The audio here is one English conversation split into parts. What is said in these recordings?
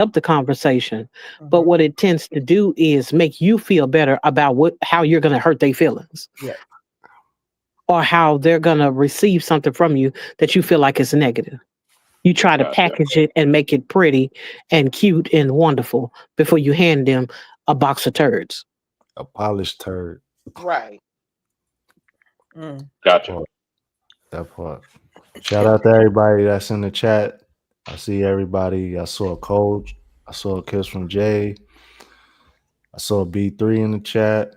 up the conversation, but what it tends to do is make you feel better about how you're going to hurt their feelings Yeah. or how they're going to receive something from you that you feel like is negative. You try to Gotcha. package it and make it pretty and cute and wonderful before you hand them a box of turds. A polished turd. Right. Gotcha. That part. Shout out to everybody that's in the chat. I see everybody. I saw a coach. I saw a kiss from Jay. I saw B3 in the chat.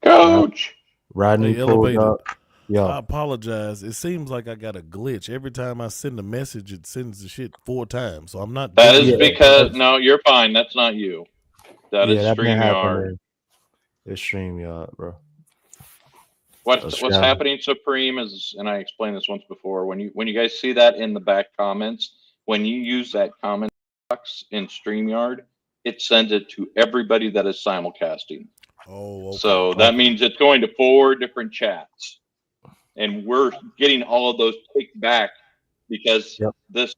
Coach. Rodney Hey, pulled Elevated. up. I Yo, apologize. It seems like I got a glitch. Every time I send a message, it sends the shit 4 times. So I'm not That doing is it. because no, you're fine. That's not you. That is that been StreamYard. happening. It's StreamYard, bro. What's happening, Supreme, is, and I explained this once before. When you guys see that in the back comments, when you use that comment box in StreamYard, it sends it to everybody that is simulcasting. Oh, okay. So that means it's going to 4 different chats, and we're getting all of those picked back because this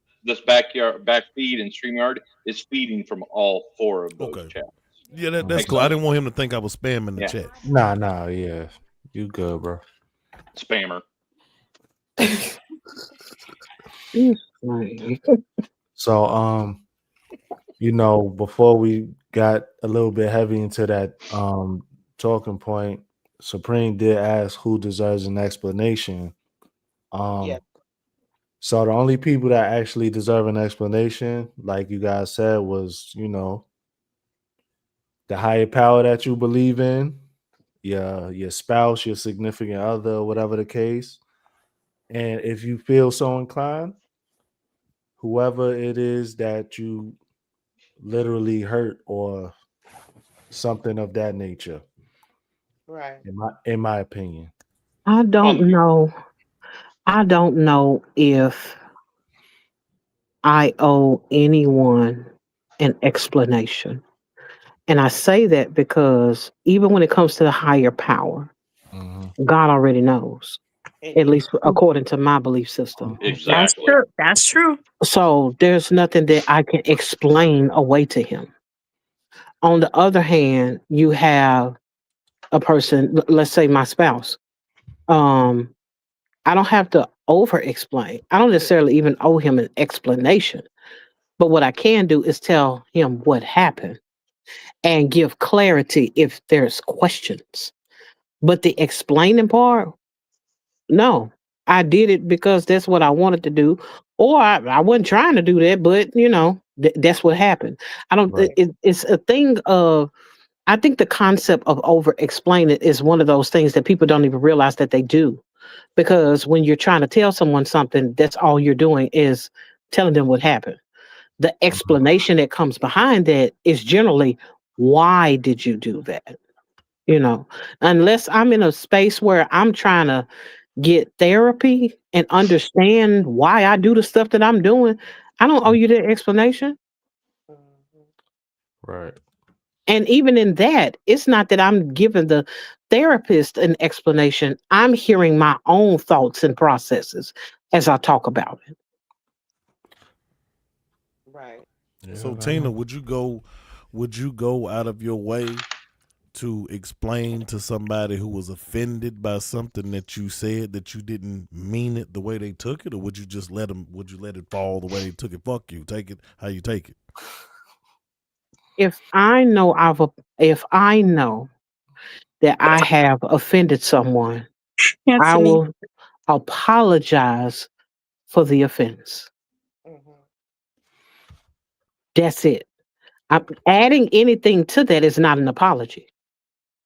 back feed in StreamYard is feeding from all 4 of those chats. Yeah, that's cool. I didn't want him to think I was spamming the chat. Nah, yeah. You good, bro. Spammer. So, before we got a little bit heavy into that talking point, Supreme did ask who deserves an explanation. So the only people that actually deserve an explanation, like you guys said, was, the higher power that you believe in, your spouse, your significant other, whatever the case. And if you feel so inclined, whoever it is that you literally hurt or something of that nature. Right. In my opinion. I don't know. I don't know if I owe anyone an explanation. And I say that because even when it comes to the higher power, God already knows, at least according to my belief system. Exactly. That's true. So there's nothing that I can explain away to him. On the other hand, you have a person, let's say my spouse. I don't have to over explain. I don't necessarily even owe him an explanation. But what I can do is tell him what happened and give clarity if there's questions. But the explaining part, no. I did it because that's what I wanted to do. Or I wasn't trying to do that, but that's what happened. I don't it's a thing of I think the concept of over explaining is one of those things that people don't even realize that they do. Because when you're trying to tell someone something, that's all you're doing is telling them what happened. The explanation that comes behind that is generally, why did you do that? Unless I'm in a space where I'm trying to get therapy and understand why I do the stuff that I'm doing, I don't owe you that explanation. Right. And even in that, it's not that I'm giving the therapist an explanation. I'm hearing my own thoughts and processes as I talk about it. Right. So Tina, would you go out of your way to explain to somebody who was offended by something that you said that you didn't mean it the way they took it, or would you just let it fall the way they took it? Fuck you, take it how you take it. If I know that I have offended someone, I will apologize for the offense. That's it. Adding anything to that is not an apology.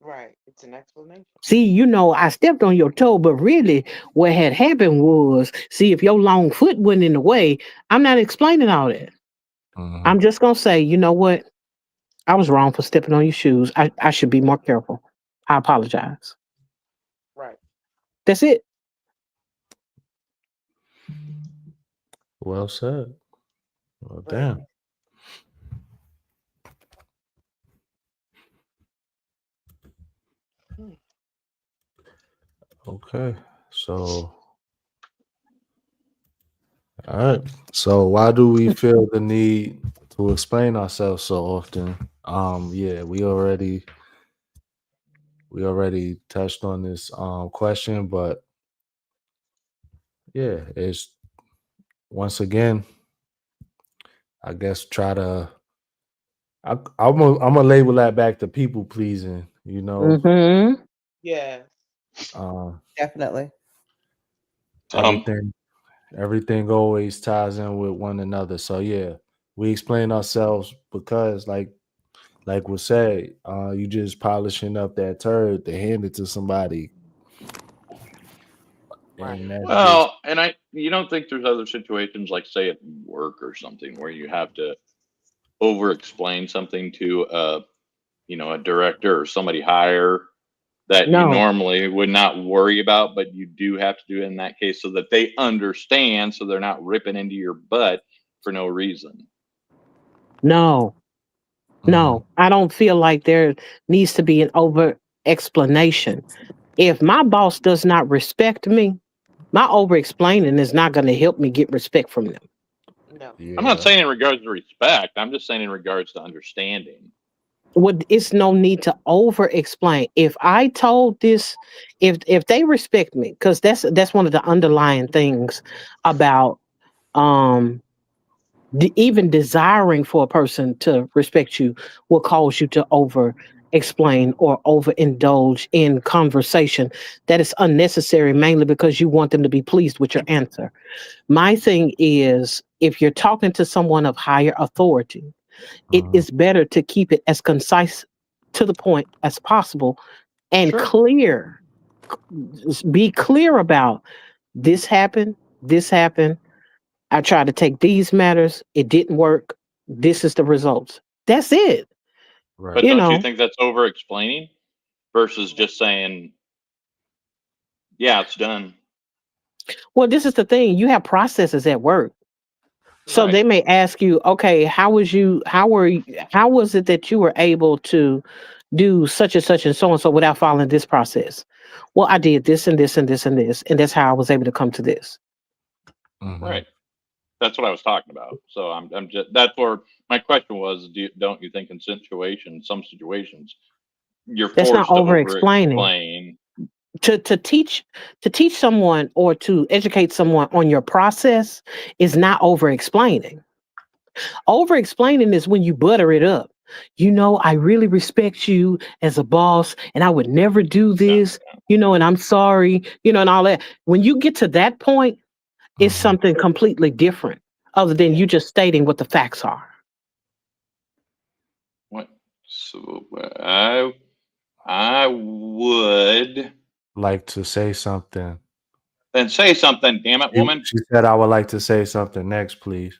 Right. It's an explanation. See, I stepped on your toe, but really what had happened was, see, if your long foot went in the way, I'm not explaining all that. I'm just going to say, you know what? I was wrong for stepping on your shoes. I should be more careful. I apologize. Right. That's it. Well said. Well, damn. Okay. So, all right. So, why do we feel the need to explain ourselves so often. Yeah, we already touched on this question, but yeah, it's once again, I guess try to I'm gonna label that back to people pleasing, Mm-hmm. Yes. Um Definitely. Um, everything everything always ties in with one another. So yeah, we explain ourselves because like was said, you just polishing up that turd to hand it to somebody, Right. and that just well, and you don't think there's other situations like say at work or something where you have to over explain something to a director or somebody higher that you No, normally would not worry about, but you do have to do it in that case so that they understand, so they're not ripping into your butt for no reason. no, Mhm. no. I don't feel like there needs to be an over explanation. If my boss does not respect me, my over explaining is not going to help me get respect from them. No. I'm not Yeah. saying in regards to respect. I'm just saying in regards to understanding. It's no need to over explain. If I told this, if they respect me, because that's one of the underlying things about um even desiring for a person to respect you will cause you to over explain or overindulge in conversation that is unnecessary, mainly because you want them to be pleased with your answer. My thing is, if you're talking to someone of higher authority, it Mhm. is better to keep it as concise to the point as possible and Sure. clear. Be clear about this happened. I tried to take these matters, it didn't work. This is the results. That's it. But Right. You don't you know, think that's over explaining versus just saying, yeah, it's done? well, this is the thing. You have processes at work. So Right. they may ask you, okay, how was it that you were able to do such and so without following this process? Well, I did this and this and this and this, and that's how I was able to come to this. Mhm. Right. That's what I was talking about. So I'm just that's where my question was. Don't you think in some situations, you're That's not forced to over over explaining. explain? To teach someone or to educate someone on your process is not over explaining. Over explaining is when you butter it up. I really respect you as a boss and I would never do Yeah. this, and I'm sorry, and all that. When you get to that point, it's Mhm. something completely different other than Yeah. you just stating what the facts are. What? So I would Like to say something. then say something. Damn it, woman! She said, "I would like to say something next, please."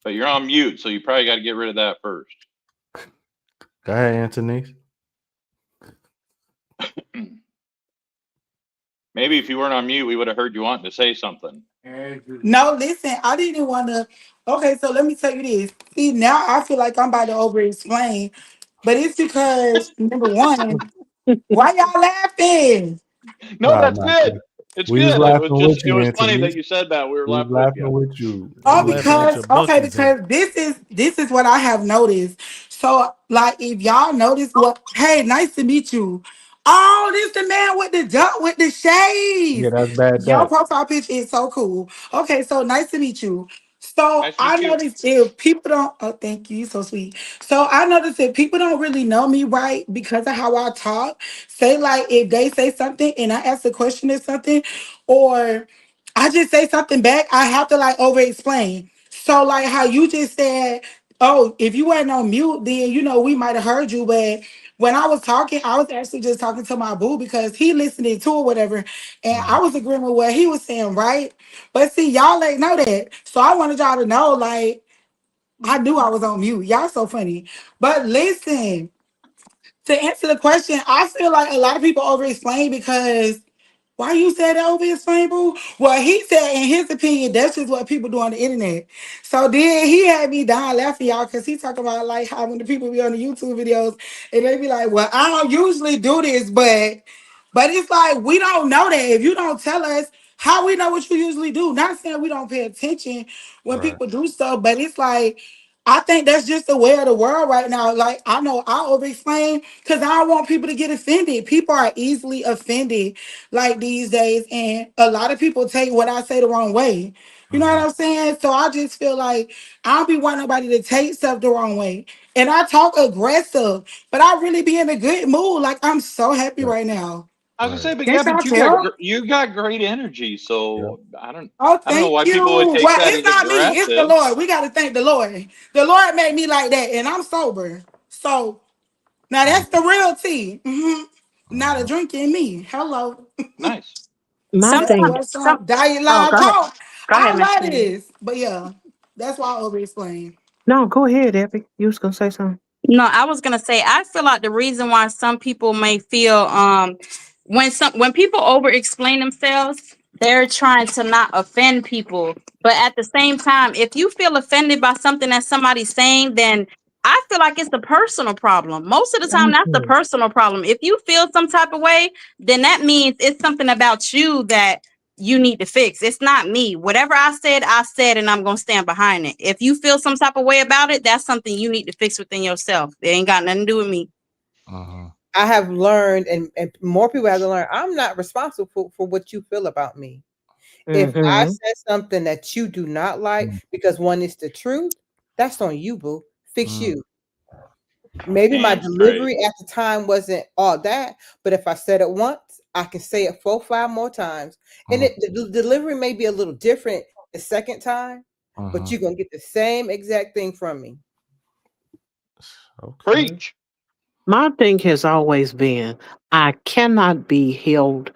But you're on mute, so you probably got to get rid of that first. Go ahead, Anthony. Maybe if you weren't on mute, we would have heard you wanting to say something. No, listen, I didn't want to. Okay, so let me tell you this. See, now I feel like I'm about to over explain, but it's because, number one, why y'all laughing? No, No, that's no. good. It's We was good. laughing with It you, was funny Anthony. that you said that. We were We was laughing with laughing you. with you. We Oh, laughing at your buttons. because this is what I have noticed. So, like, if y'all notice what, hey, nice to meet you. Oh, this the man with the duck with the Yeah, shades. that's bad Your duck. profile picture is so cool. Okay, so nice to meet you. So Nice to I meet you. noticed if people don't, oh, thank you, you're so sweet. So I noticed if people don't really know me right because of how I talk, say like if they say something and I ask a question or something, or I just say something back, I have to like over explain. So like how you just said, oh, if you weren't on mute, then we might have heard you. But when I was talking, I was actually just talking to my boo because he listening to or whatever. And I Mhm. was agreeing with what he was saying, right? But see, y'all ain't know that. So I wanted y'all to know, like, I knew I was on mute. Y'all so funny. But listen, to answer the question, I feel like a lot of people over explain because why you said that over explain, boo? Well, he said in his opinion, that's just what people do on the internet. So then he had me dying laughing, y'all, because he talk about like how when the people be on the YouTube videos and they be like, well, I don't usually do this, but it's like we don't know that. If you don't tell us, how we know what you usually do? Not saying we don't pay attention when Right. people do stuff, but it's like I think that's just the way of the world right now. Like I know I over explain because I don't want people to get offended. People are easily offended like these days, and a lot of people take what I say the wrong way. You know what Mhm. I'm saying? So I just feel like I don't be wanting nobody to take stuff the wrong way. And I talk aggressive, but I really be in a good mood. Like I'm so happy Right. right now. I was gonna say, Right. but yeah, Can't y'all but tell? you got great energy, Yep. so Oh, I don't know thank why you. people would take Well, that it's as not me, it's the aggressive. Lord. We got to thank the Lord. The Lord made me like that, and I'm sober. So now Mhm. that's the real tea. Not a Mhm. drink in me. Hello. Nice. My That's thing. what's up. Diet Oh, Live go ahead. Talk. Go ahead, I Miss love Kitty. this. But yeah, that's why I over explain. No, go ahead, Epic. You was gonna say something. No, I was gonna say I feel like the reason why some people may feel when people over explain themselves, they're trying to not offend people. But at the same time, if you feel offended by something that somebody's saying, then I feel like it's the personal problem. Most of the time, that's the Mhm. personal problem. If you feel some type of way, then that means it's something about you that you need to fix. It's not me. Whatever I said, and I'm gonna stand behind it. If you feel some type of way about it, that's something you need to fix within yourself. It ain't got nothing to do with me. Mhm. I have learned, and more people have to learn, I'm not responsible for what you feel about me. If I Mhm. said something that you do not like, Mhm. because one is the truth, that's on you, boo. Fix Mhm. you. Maybe my Damn straight. delivery at the time wasn't all that, but if I said it once, I can say it 4, 5 more times. And Mhm. the delivery may be a little different the second time, but Mhm. you're gonna get the same exact thing from me. Okay. Preach. My thing has always been I cannot be held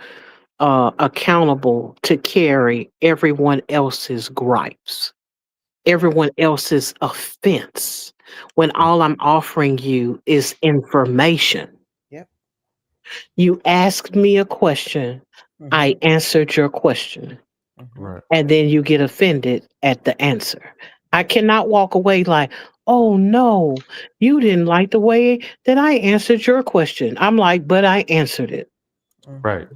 accountable to carry everyone else's gripes, everyone else's offense, when all I'm offering you is information. Yep. You asked me a question, Mm-hmm. I answered your question, Mm-hmm. Right. and then you get offended at the answer. I Yep. cannot walk away like, oh no, you didn't like the way that I answered your question. I'm like, but I answered it. Right. Mm-hmm.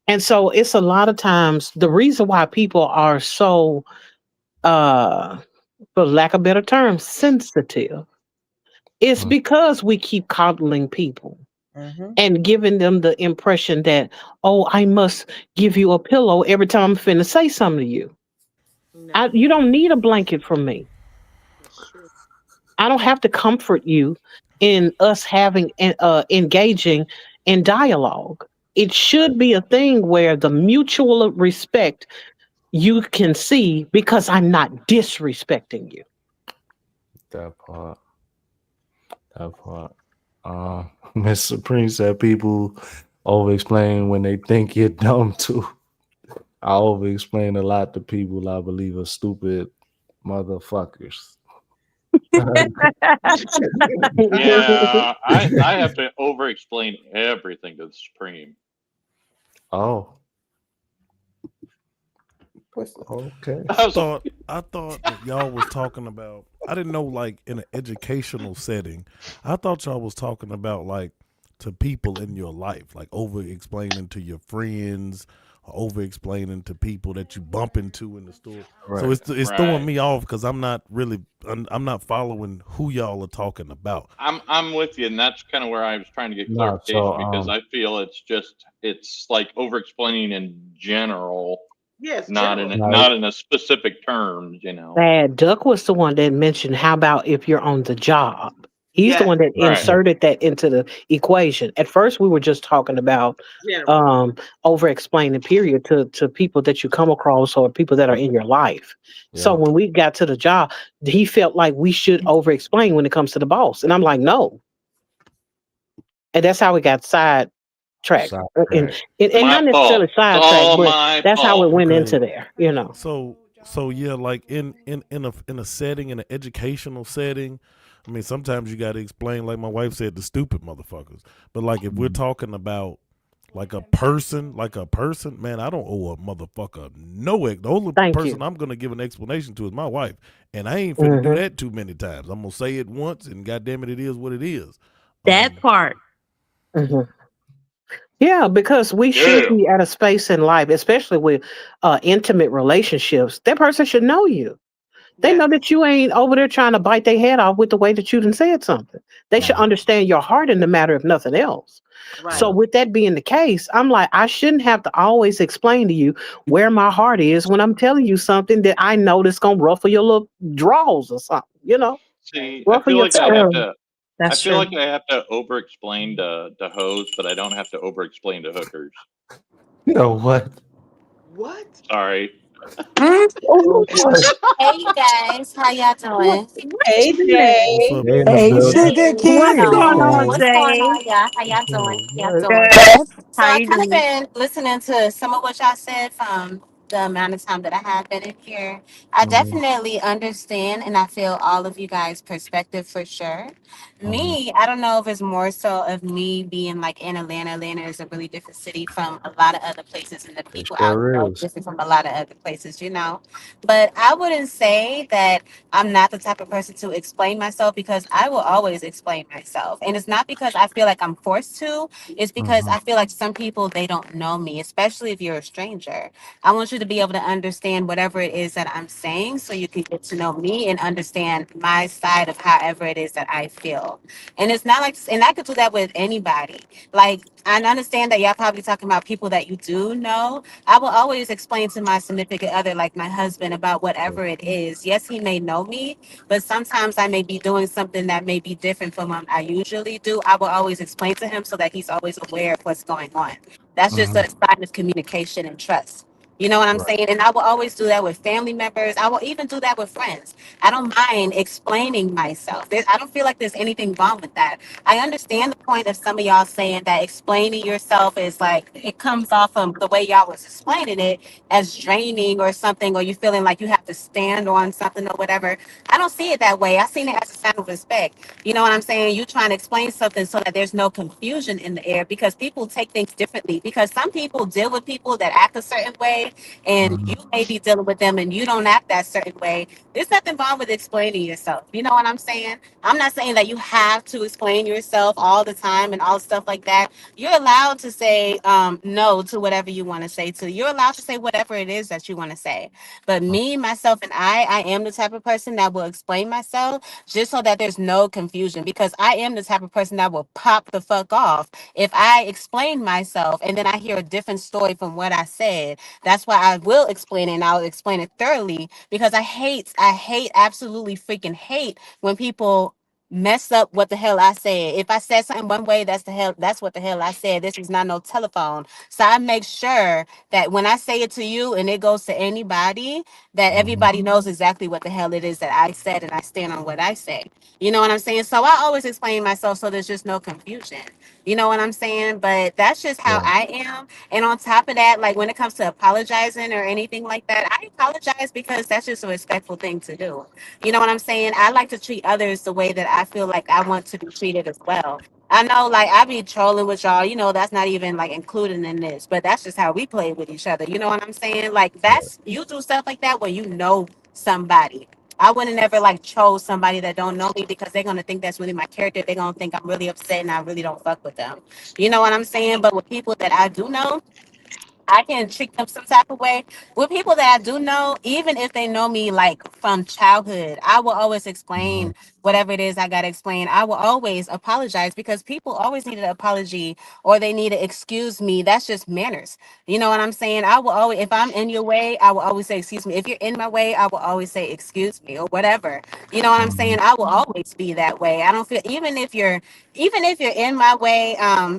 And so it's a lot of times the reason why people are so, uh, for lack of better term, sensitive is Mhm. because we keep coddling people Mm-hmm. and giving them the impression that, oh, I must give you a pillow every time I'm finna say something to you. No, You don't need a blanket from me. that's true. I don't have to comfort you in us having engaging in dialogue. It should be a thing where the mutual respect you can see because I'm not disrespecting you. That part. That part. Uh, Miss Supreme said people over explain when they think you're dumb too. I over explain a lot to people I believe are stupid motherfuckers. Yeah, I have to over explain everything to the Supreme. Oh, What's okay. I was like, I thought that y'all was talking about. I didn't know, like, in an educational setting. I thought y'all was talking about, like, to people in your life, like over explaining to your friends, or over explaining to people that you bump into in the store. So Right. it's throwing right. me off because I'm not really I'm not following who y'all are talking about. I'm with you, and that's kind of where I was trying to get No, so clarification because I feel it's like over explaining in general, yes, not in general. no, not in a specific terms, you know. Bad Duck was the one that mentioned, how about if you're on the job? He's the Yes, one that Right. inserted that into the equation. At first, we were just talking about general. um, over explaining, period, to people that you come across or people that are in your life. So yeah, when we got to the job, he felt like we should over explain when it comes to the boss. And I'm like, no. And that's how we got sidetracked. And, sidetrack. and My not fault. necessarily It's sidetracked, all but my that's how it fault. went Okay. into there, you know. So yeah, like in a setting, in an educational setting, I mean, sometimes you got to explain, like my wife said, the stupid motherfuckers. But like if we're Mhm. talking about like a person, man, I don't owe a motherfucker the only Thank person you. I'm gonna give an explanation to is my wife, and I ain't finna do Hmm. that too many times. I'm gonna say it once, and goddamn it, it is what it is. That Um, part. Hmm. Yeah, because we should Yeah. be at a space in life, especially with intimate relationships. That person should know you. They know Yes. that you ain't over there trying to bite their head off with the way that you done said something. They should Mhm. understand your heart in the matter, if nothing else. So, Right. with that being the case, I'm like, I shouldn't have to always explain to you where my heart is when I'm telling you something that I know that's gonna ruffle your little draws or something, Right. See, ruffle your True. I That's feel true. like I have to over explain to hoes, but I don't have to over explain to hookers. You know what? What? Sorry. Mm, Oh, Hey you guys, how y'all what, doing? wait Hey, a minute. What's Jay. up, They in the Hey, Jay? building. sugar Hey, what's going candy. on, Hey. what's going Jay? on, y'all? How y'all doing? Okay, How y'all what? doing? Good. So How I you kind of doing? been listening to some of what y'all said from the amount of time that I have been in here. I Mhm, definitely understand and I feel all of you guys' perspective for sure. mhm. Me, I don't know if it's more so of me being like in Atlanta. Atlanta is a really different city from a lot of other places, and the It people out here sure are is. different from a lot of other places, you know. But I wouldn't say that I'm not the type of person to explain myself because I will always explain myself. And it's not because I feel like I'm forced to, it's because Mhm, I feel like some people, they don't know me, especially if you're a stranger. I want you to be able to understand whatever it is that I'm saying so you can get to know me and understand my side of however it is that I feel. And it's not like, and I could do that with anybody. Like, I understand that y'all probably talking about people that you do know. I will always explain to my significant other, like my husband, about yeah, whatever it is. Yes, he may know me, but sometimes I may be doing something that may be different from what I usually do. I will always explain to him so that he's always aware of what's going on. That's just mhm, a sign of communication and trust. You know what I'm right. saying? And I will always do that with family members. I will even do that with friends. I don't mind explaining myself. I don't feel like there's anything wrong with that. I understand the point of some of y'all saying that explaining yourself is like, it comes off of the way y'all was explaining it as draining or something, or you feeling like you have to stand on something or whatever. I don't see it that way. I seen it as a sign of respect. You know what I'm saying? You trying to explain something so that there's no confusion in the air because people take things differently. Because some people deal with people that act a certain way, and you Mhm, may be dealing with them and you don't act that certain way. There's nothing wrong with explaining yourself. You know what I'm saying? I'm not saying that you have to explain yourself all the time and all stuff like that. You're allowed to say no to whatever you want to say to. You're allowed to say whatever it is that you want to say. But me, myself, and I am the type of person that will explain myself just so that there's no confusion because I am the type of person that will pop the fuck off if I explain myself and then I hear a different story from what I said. That's why I will explain it and I'll explain it thoroughly because absolutely freaking hate when people mess up what the hell I said. If I said something one way, that's what the hell I said. This is not no telephone. So I make sure that when I say it to you and it goes to anybody, that mhm, everybody knows exactly what the hell it is that I said and I stand on what I say. You know what I'm saying? So I always explain myself so there's just no confusion. You know what I'm saying? But that's just how right. I am. And on top of that, like when it comes to apologizing or anything like that, I apologize because that's just a respectful thing to do. You know what I'm saying? I like to treat others the way that I feel like I want to be treated as well. I know, like, I be trolling with y'all, that's not even like included in this, but that's just how we play with each other. You know what I'm saying? Like, Right. you do stuff like that when you know somebody. I wouldn't ever like chose somebody that don't know me because they're gonna think that's really my character. They're gonna think I'm really upset and I really don't fuck with them. You know what I'm saying? But with people that I do know, I can treat them some type of way. With people that I do know, even if they know me like from childhood, I will always Mhm, explain whatever it is I gotta explain. I will always apologize because people always need an apology or they need to excuse me. That's just manners. You know what I'm saying? I will always, if I'm in your way, I will always say excuse me. If you're in my way, I will always say excuse me or whatever. You know what I'm mhm, saying? I will always be that way. I don't feel even if you're in my way,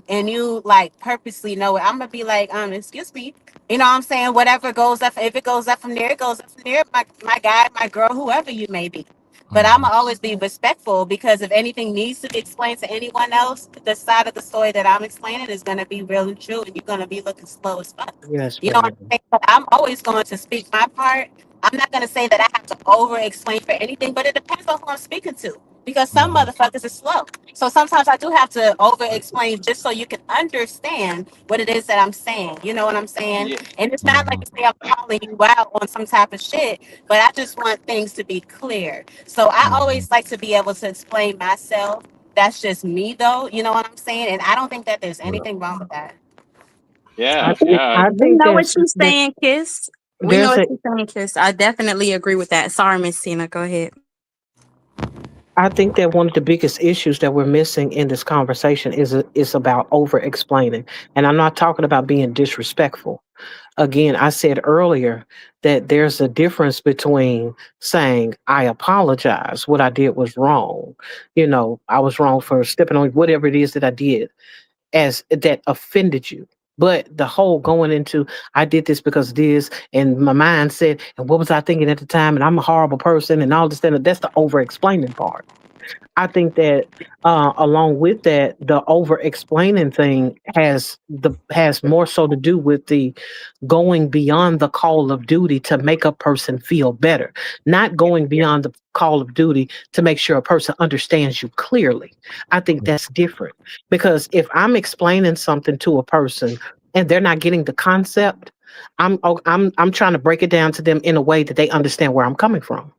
and you like purposely know it, I'm gonna be like, excuse me. You know what I'm saying? Whatever goes up, if it goes up from there, it goes up from there. My guy, my girl, whoever you may be. But I'm mhm, gonna always be respectful because if anything needs to be explained to anyone else, the side of the story that I'm explaining is gonna be real and true, and you're gonna be looking slow as fuck. yes, You know what ma'am. I'm saying? But I'm always going to speak my part. I'm not gonna say that I have to over explain for anything, but it depends on who I'm speaking to. Because some mhm, motherfuckers are slow. So sometimes I do have to over explain just so you can understand what it is that I'm saying. You know what I'm saying? Yeah. And it's not like mhm, to say I'm calling you out on some type of shit, but I just want things to be clear. So I mhm, always like to be able to explain myself. That's just me though. You know what I'm saying? And I don't think that there's right. anything wrong with that. Yeah, I We think know what you're saying, Kiss. We know there's what a you're saying, Kiss. I definitely agree with that. Sorry, Miss Tina. Go ahead. I think that one of the biggest issues that we're missing in this conversation is about over explaining. And I'm not talking about being disrespectful. Again, I said earlier that there's a difference between saying, I apologize, what I did was wrong. I was wrong for stepping on whatever it is that I did as that offended you. But the whole going into, I did this because of this, and my mind said, and what was I thinking at the time, and I'm a horrible person, and all this, that's the over explaining part. I think that along with that, the over explaining thing has more so to do with the going beyond the call of duty to make a person feel better, not going beyond the call of duty to make sure a person understands you clearly. I think that's different because if I'm explaining something to a person and they're not getting the concept, I'm trying to break it down to them in a way that they understand where I'm coming from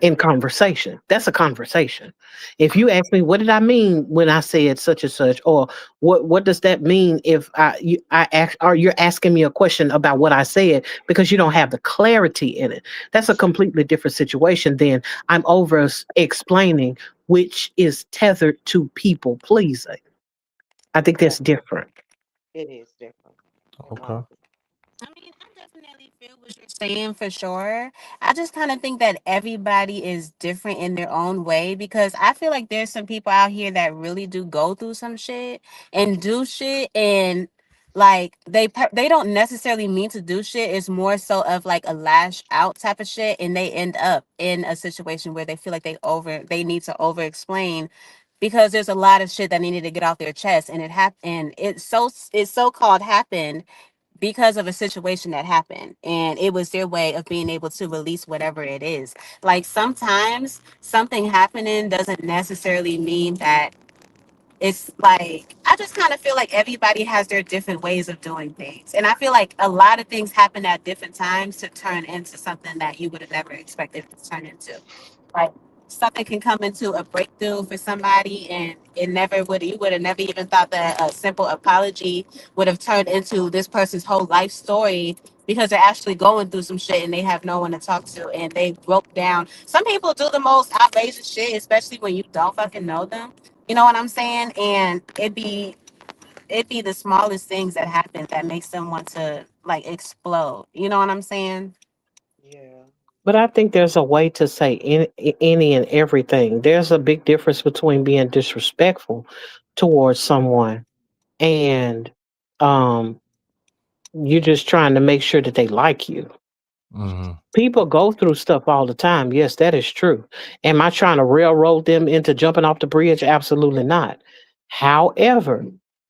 in conversation. That's a conversation. If you ask me, what did I mean when I said such and such, or what does that mean if I ask, or you're asking me a question about what I said because you don't have the clarity in it. That's a completely different situation than I'm over explaining, which is tethered to people pleasing. I think that's different. Okay. I mean, I definitely feel what you're saying for sure. I just kind of think that everybody is different in their own way because I feel like there's some people out here that really do go through some shit and do shit and like they don't necessarily mean to do shit. It's more so of like a lash out type of shit and they end up in a situation where they feel like they need to over explain because there's a lot of shit that they need to get off their chest and it's so called happened because of a situation that happened and it was their way of being able to release whatever it is. Like sometimes something happening doesn't necessarily mean that it's like I just kind of feel like everybody has their different ways of doing things. And I feel like a lot of things happen at different times to turn into something that you would have never expected it to turn into. Like something can come into a breakthrough for somebody and you would have never even thought that a simple apology would have turned into this person's whole life story because they're actually going through some shit and they have no one to talk to and they broke down. Some people do the most outrageous shit, especially when you don't fucking know them. You know what I'm saying? And it'd be the smallest things that happen that makes them want to like explode. You know what I'm saying? But I think there's a way to say any and everything. There's a big difference between being disrespectful towards someone and um you're just trying to make sure that they like you. Hmm. People go through stuff all the time. Yes, that is true. Am I trying to railroad them into jumping off the bridge? Absolutely not. However,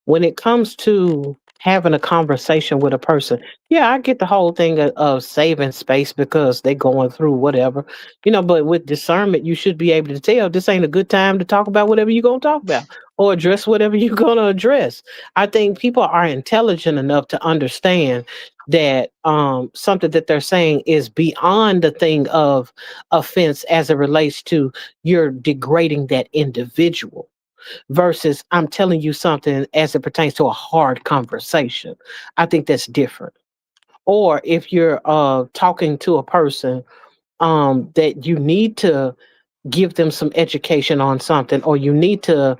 when it comes to having a conversation with a person, yeah, I get the whole thing of saving space because they're going through whatever, but with discernment, you should be able to tell this ain't a good time to talk about whatever you're going to talk about or address whatever you're going to address. I think people are intelligent enough to understand that something that they're saying is beyond the thing of offense as it relates to you're degrading that individual versus I'm telling you something as it pertains to a hard conversation. I think that's different. Or if you're talking to a person that you need to give them some education on something or you need to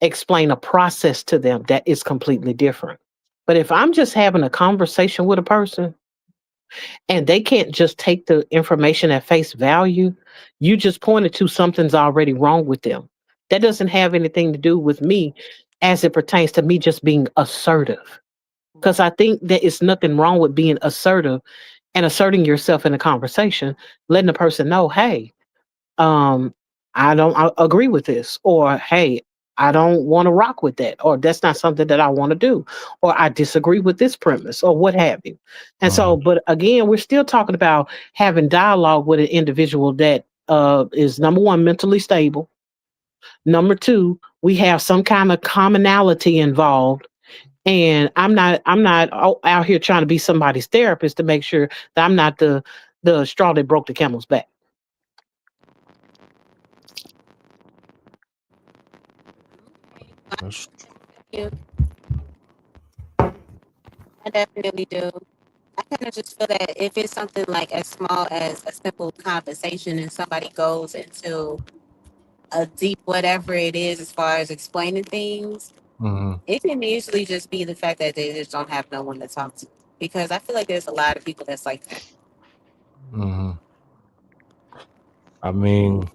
explain a process to them, that is completely different. But if I'm just having a conversation with a person and they can't just take the information at face value, you just pointed to something's already wrong with them. That doesn't have anything to do with me as it pertains to me just being assertive. Because I think that it's nothing wrong with being assertive and asserting yourself in a conversation, letting the person know, hey, um, I agree with this, or hey, I don't want to rock with that, or that's not something that I want to do, or I disagree with this premise, or what have you. And so, Hmm. but again, we're still talking about having dialogue with an individual that is number one, mentally stable. Number two, we have some kind of commonality involved. And I'm not out here trying to be somebody's therapist to make sure that I'm not the straw that broke the camel's back. That's You- I definitely do. I kind of just feel that if it's something like as small as a simple conversation and somebody goes into a deep whatever it is as far as explaining things, Hmm. it can easily just be the fact that they just don't have no one to talk to. Because I feel like there's a lot of people that's like that. Hmm. I mean,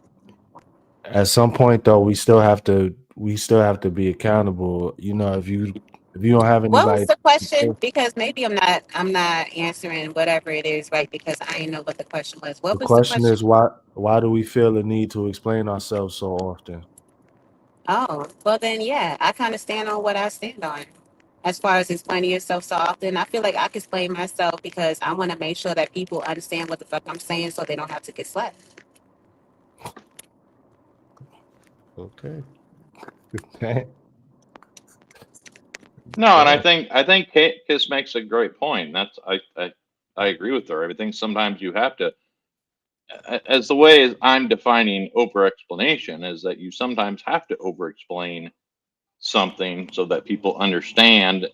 at some point though, we still have to be accountable. If you don't have What was anybody, the question? Because maybe I'm not answering whatever it is right because I didn't know what the question was. the What was the question question? is why do we feel the need to explain ourselves so often? Oh, well then yeah, I kind of stand on what I stand on. As far as explaining yourself so often, I feel like I can explain myself because I want to make sure that people understand what the fuck I'm saying so they don't have to get slapped. Okay. Okay. No, and I Okay. think Kiss makes a great point. That's I agree with her. I think sometimes you have to, as the way I'm defining over explanation is that you sometimes have to over explain something so that people understand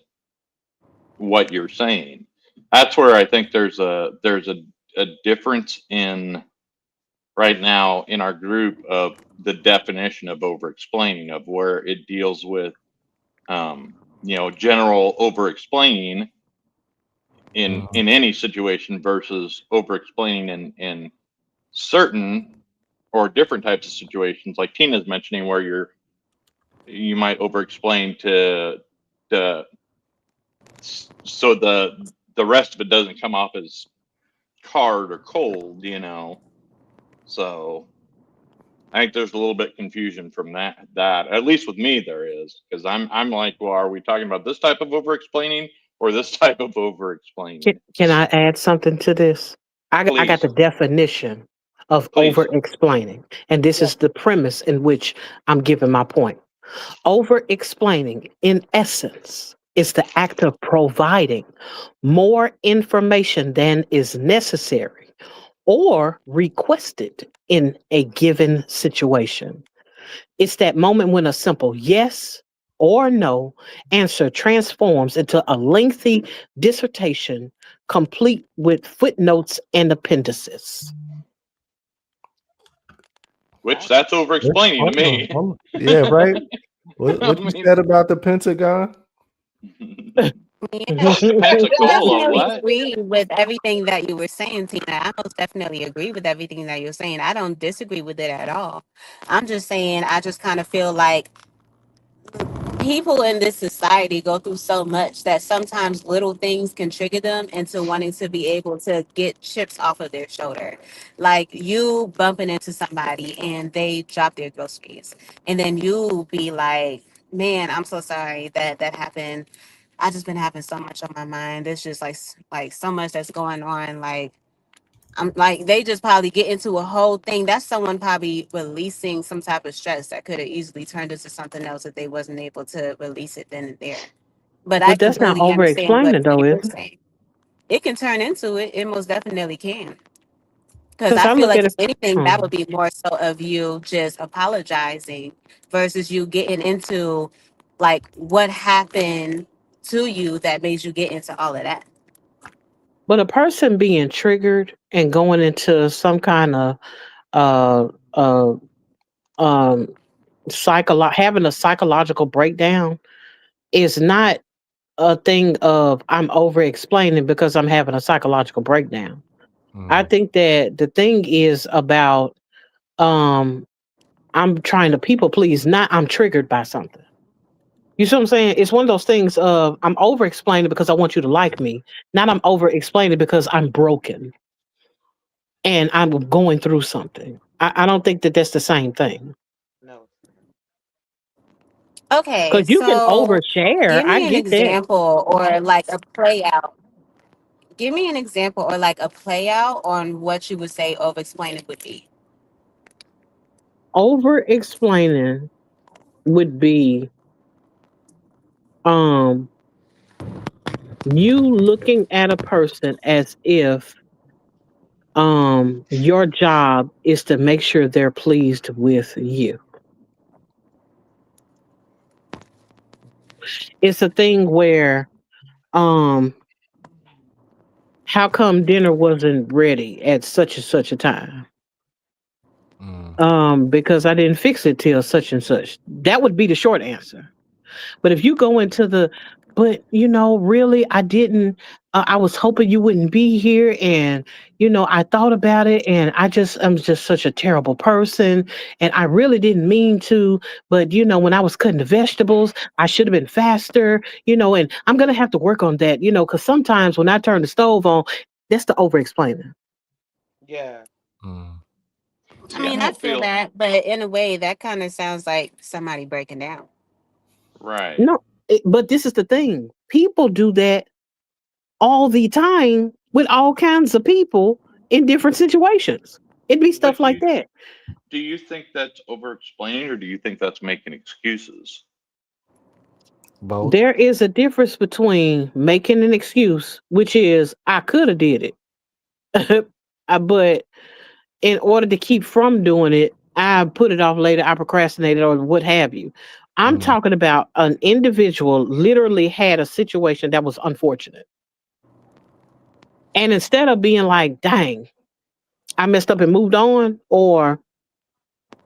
what you're saying. That's where I think there's a difference in right now in our group of the definition of over explaining of where it deals with general over explaining in Mhm. any situation versus over explaining in certain or different types of situations like Tina's mentioning where you might over explain to so the rest of it doesn't come off as hard or cold. So I think there's a little bit confusion from that at least with me there is because I'm like, well, are we talking about this type of over explaining or this type of over explaining? Can I add something to this? I got the Please, definition of over please. explaining, and this Yeah. is the premise in which I'm giving my point. Over explaining, in essence, is the act of providing more information than is necessary or requested in a given situation. It's that moment when a simple yes or no answer transforms into a lengthy dissertation complete with footnotes and appendices. Which that's over explaining to Hold on, me. hold on. Yeah, right. I What you mean, said about the Pentagon? Yeah, I Pensacola, definitely what? agree with everything that you were saying, Tina. I most definitely agree with everything that you're saying. I don't disagree with it at all. I'm just saying, I just kind of feel like people in this society go through so much that sometimes little things can trigger them into wanting to be able to get chips off of their shoulder. Like you bumping into somebody and they drop their groceries, and then you be like, "Man, I'm so sorry that that happened. I just been having so much on my mind. There's just like so much that's going on. Like I'm like they just probably get into a whole thing. That's someone probably releasing some type of stress that could have easily turned into something else if they wasn't able to release it then and there. But I But that's not completely over understand what explaining, though, is you're it? saying. It can turn into it. It most definitely can. Because Because I I feel look like at if it. anything, that would um, be more so of you just apologizing versus you getting into like what happened to you that made you get into all of that. But a person being triggered and going into some kind of uh, uh, um, having a psychological breakdown is not a thing of I'm over explaining because I'm having a psychological breakdown. I Mm. think that the thing is about um I'm trying to people please, not I'm triggered by something. You see what I'm saying? It's one of those things of I'm over explaining because I want you to like me, not I'm over explaining because I'm broken and I'm going through something. I don't think that that's the same thing. No. Okay, Because you can so overshare. give I me an get that. example or like a play out. Give me an example or like a play out on what you would say over explaining would be. Over explaining would be um you looking at a person as if your job is to make sure they're pleased with you. It's a thing where um how come dinner wasn't ready at such and such a time? Because I didn't fix it till such and such. That would be the short answer. But if you go into the, but really, I didn't. I was hoping you wouldn't be here, and I thought about it, and I'm just such a terrible person, and I really didn't mean to. But when I was cutting the vegetables, I should have been faster, and I'm gonna have to work on that, because sometimes when I turn the stove on, that's the over explaining. Yeah. I See, I mean, I don't feel feel that, but in a way, that kind of sounds like somebody breaking down. right. No, but this is the thing. People do that all the time with all kinds of people in different situations. It'd be stuff But like that. do you think that's over explaining, or do you think that's making excuses? Both. There is a difference between making an excuse, which is I could have did it, but in order to keep from doing it, I put it off later, I procrastinated, or what have you. I'm Mm, talking about an individual literally had a situation that was unfortunate. And instead of being like, dang, I messed up and moved on, or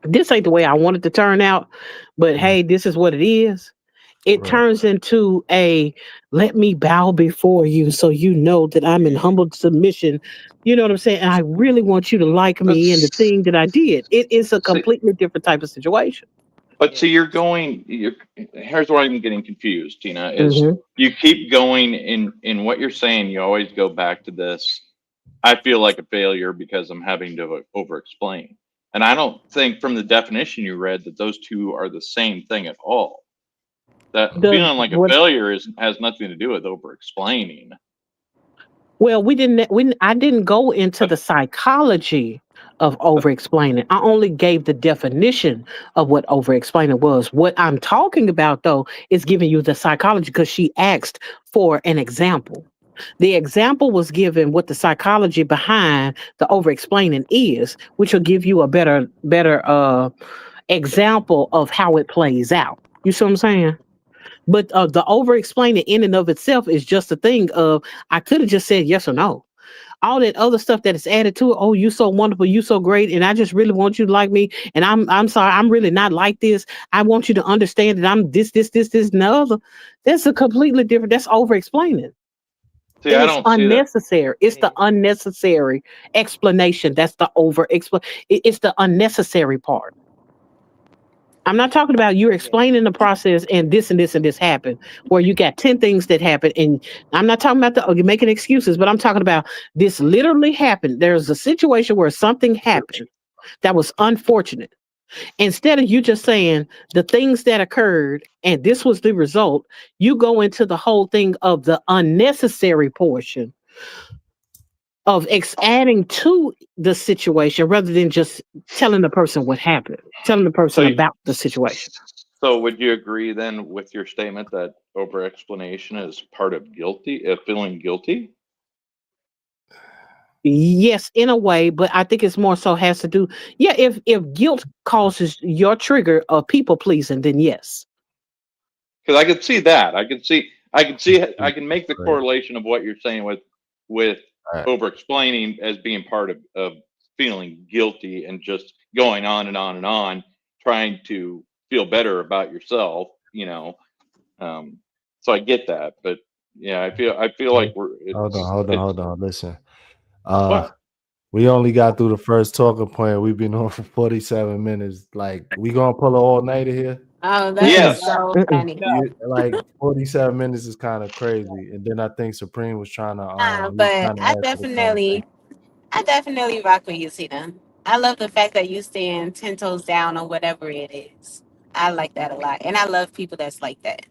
this ain't the way I wanted to turn out, but mm, hey, this is what it is. It right. turns into a let me bow before you so you know that I'm in humble submission. You know what I'm saying? And I really want you to like But me and the thing that I did. It is a see, completely different type of situation. but Yeah. see, here's where I'm getting confused, Tina, is Hmm. you keep going in what you're saying. You always go back to this. I feel like a failure because I'm having to over explain. And I don't think from the definition you read that those two are the same thing at all. That The feeling like a what failure has nothing to do with over explaining. Well, I didn't go into the psychology of over explaining. I only gave the definition of what over explaining was. What I'm talking about though is giving you the psychology because she asked for an example. The example was given what the psychology behind the over explaining is, which will give you a better example of how it plays out. You see what I'm saying? But the over explaining in and of itself is just a thing of I could have just said yes or no. All that other stuff that is added to it. Oh, you so wonderful, you so great, and I just really want you to like me. And I'm sorry, I'm really not like this. I want you to understand that I'm this, and the other. That's a completely different. That's over explaining, See, and I it's don't see that. unnecessary. It's the Yeah. unnecessary explanation. That's the over explain. It's the unnecessary part. I'm not talking about you're Yeah. explaining the process and this and this and this happened, where you got 10 things that happen. And I'm not talking about you're making excuses, but I'm talking about this literally happened. There's a situation where something happened that was unfortunate. Instead of you just saying the things that occurred and this was the result, you go into the whole thing of the unnecessary portion of adding to the situation rather than just telling the person what happened, telling the So, person about the situation. so would you agree then with your statement that over explanation is part of feeling guilty? Yes, in a way, but I think it's more so has to do. Yeah, if guilt causes your trigger of people pleasing, then yes. Because I could see that. I can make the Right. correlation of what you're saying with Right. over explaining as being part of feeling guilty and just going on and on and on, trying to feel better about yourself, Um, so I get that, but yeah, I feel like Hold on, it's hold on. Listen. Uh what? we only got through the first talking point. We've been on for 47 minutes. Like, we gonna pull an all-nighter here? Oh, that is Mm-mm, Yes. so mm-mm. funny. No. Like 47 minutes is kind of crazy. And then I think Supreme was trying to he was But trying to add to the conversation. I definitely rock with you, Tina. I love the fact that you stand 10 toes down on whatever it is. I like that a lot. And I love people that's like that.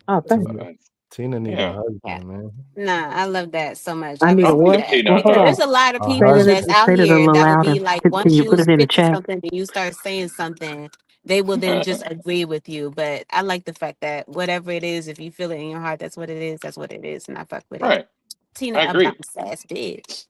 Oh, thank Tina, you. Tina need a Yeah. Yeah. husband, man. Nah, I love that so much. I I need a Oh, respect what? you, that. Well, Tina. hold Because on. there's a lot of A people that's husband. out Say that a here little that will be louder. like, Can once you put you it in the spit chat? something and you start saying something, they will then just agree with you. But I like the fact that whatever it is, if you feel it in your heart, that's what it is. That's what it is. And I fuck with it. Right. Tina, I a agree. bounce ass bitch.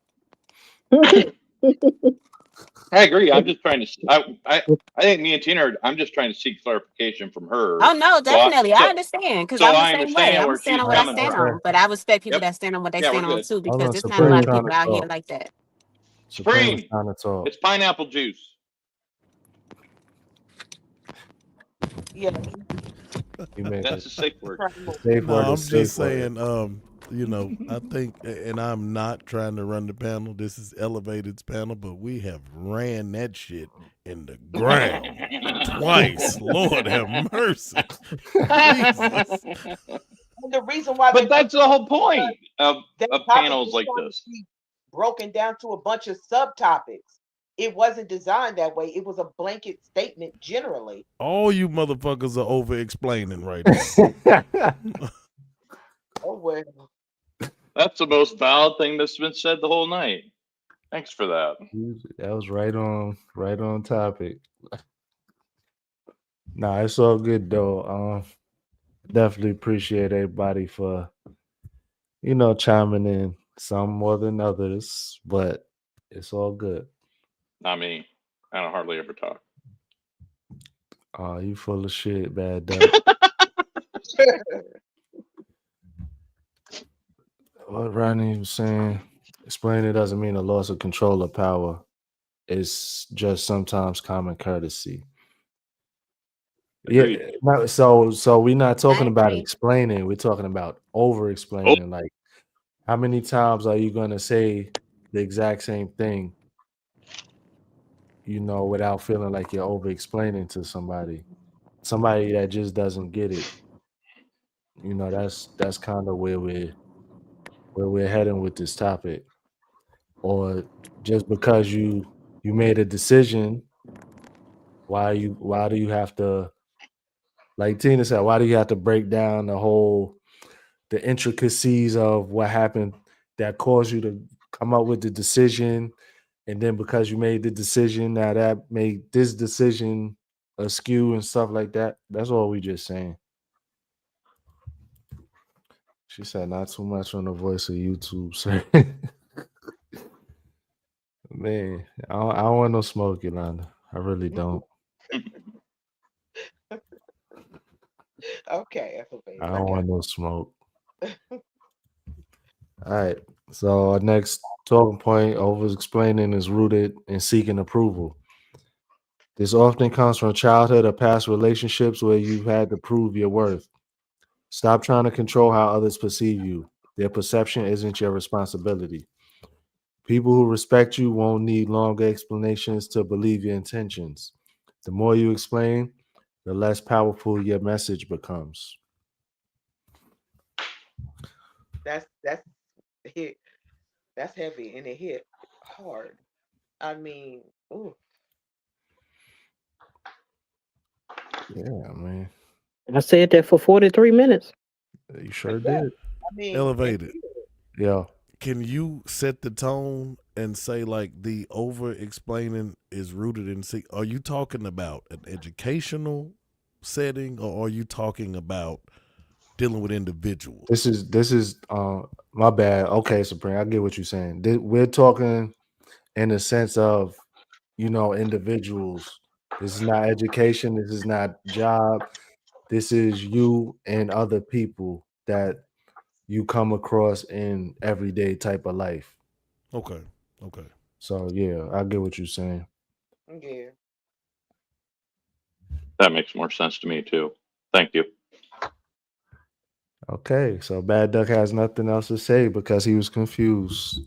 I agree. I'm just trying to. I think me and Tina. I'm just trying to seek clarification from her. Oh no, So definitely. I understand because so I'm the I same way. understand I'm where stand she's on what I coming stand from. on. But I respect people Yep. that stand on what they Yeah, we're stand on good. too, Hold because on, there's not a lot Supreme of trying people to out here talk. like that. Supreme's Supreme. trying to talk. It's pineapple juice. Yeah. He made That's a safe word. the safe No, word I'm is safe just word. saying, I think, and I'm not trying to run the panel. This is Elevated's panel, but we have ran that shit in the ground twice. Lord have mercy. Jesus. And the reason why But that's the whole point of that topic panels was like trying this. to be broken down to a bunch of subtopics. It wasn't designed that way. It was a blanket statement generally. All you motherfuckers are over explaining right now. Oh well. That's the most valid thing that's been said the whole night. Thanks for that. That was right on topic. Nah, it's all good though. Definitely appreciate everybody for chiming in. Some more than others, but it's all good. Not me. I don't hardly ever talk. Oh, you full of shit, bad duck. What Ronnie was saying, explain it doesn't mean a loss of control or power. It's just sometimes common courtesy. Agreed. Yeah, no, so we're not talking I about agree. explaining, we're talking about over Oh, explaining. Like, how many times are you gonna say the exact same thing, without feeling like you're over explaining to somebody that just doesn't get it? That's kind of where we're heading with this topic. Or just because you made a decision, why do you have to, like Tina said, why do you have to break down the intricacies of what happened that caused you to come up with the decision, and then because you made the decision, now that made this decision askew and stuff like that? That's all we just saying. She said not too much on the voice of YouTube, sir. Man, I don't want no smoke, Yolanda. I really don't. Okay, I Elevated. I don't got want no smoke. All right. So our next talking point, over explaining, is rooted in seeking approval. This often comes from childhood or past relationships where you've had to prove your worth. Stop trying to control how others perceive you. Their perception isn't your responsibility. People who respect you won't need longer explanations to believe your intentions. The more you explain, the less powerful your message becomes. that's hit. That's heavy and it hit hard. I mean, ooh, Yeah, man. I said that for 43 minutes. You sure yeah. did. I mean, it, Elevated. Yeah. Can you set the tone and say like the over explaining is rooted in are you talking about an educational setting, or are you talking about dealing with individuals? This is my bad. Okay, Supreme. I get what you're saying. We're talking in the sense of individuals. This is not education. This is not job. This is you and other people that you come across in everyday type of life. Okay. Okay. So yeah, I get what you're saying. yeah. that makes more sense to me too. Thank you. Okay, so Bad Duck has nothing else to say because he was confused.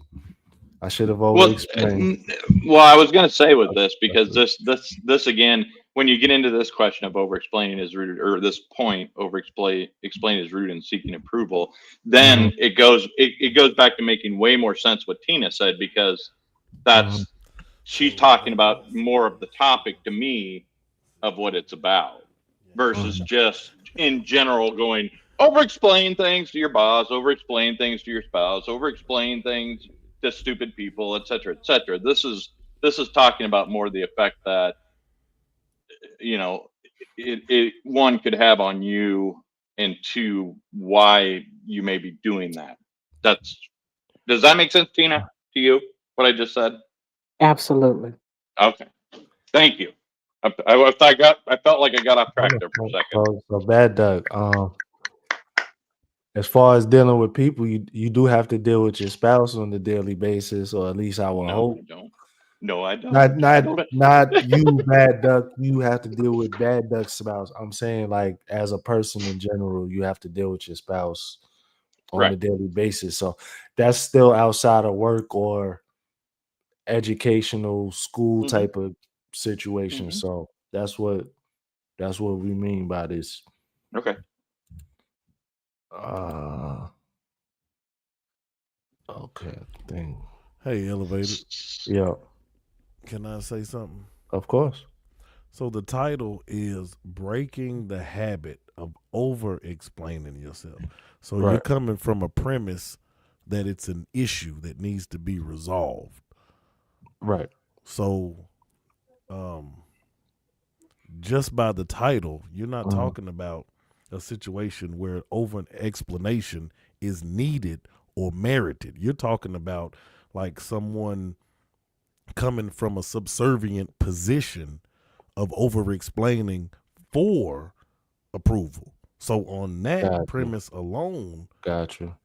I should have over Well, explained. I was going to say with this, because this again, when you get into this question of over explaining is rooted, or this point over explain is rooted in seeking approval, then it goes back to making way more sense what Tina said, because that's she's talking about more of the topic to me of what it's about versus just in general going over explain things to your boss, over explain things to your spouse, over explain things to stupid people, etc., etc. This is talking about more the effect that you know it one could have on you, and two, why you may be doing that. Does that make sense, Tina, to you, what I just said? Absolutely. Okay. Thank you. I felt like I got off track there for a second. So bad Doug. As far as dealing with people, you do have to deal with your spouse on a daily basis, or at least I will No, I hope. don't. No, I Not don't. I not don't. not you, bad duck. You have to deal with bad duck spouse. I'm saying like as a person in general, you have to deal with your spouse on Right. a daily basis. So that's still outside of work or educational school Hmm. type of situation. Hmm. So that's what we mean by this. Okay. Uh okay, thing. Hey, elevated. Yeah, Can I say something? of course. So the title is Breaking the Habit of Over Explaining Yourself. So you're Right. coming from a premise that it's an issue that needs to be resolved. Right. So um just by the title, you're not Uh, talking about a situation where over an explanation is needed or merited. You're talking about like someone coming from a subservient position of over explaining for approval. So on that gotcha. premise alone, Gotcha.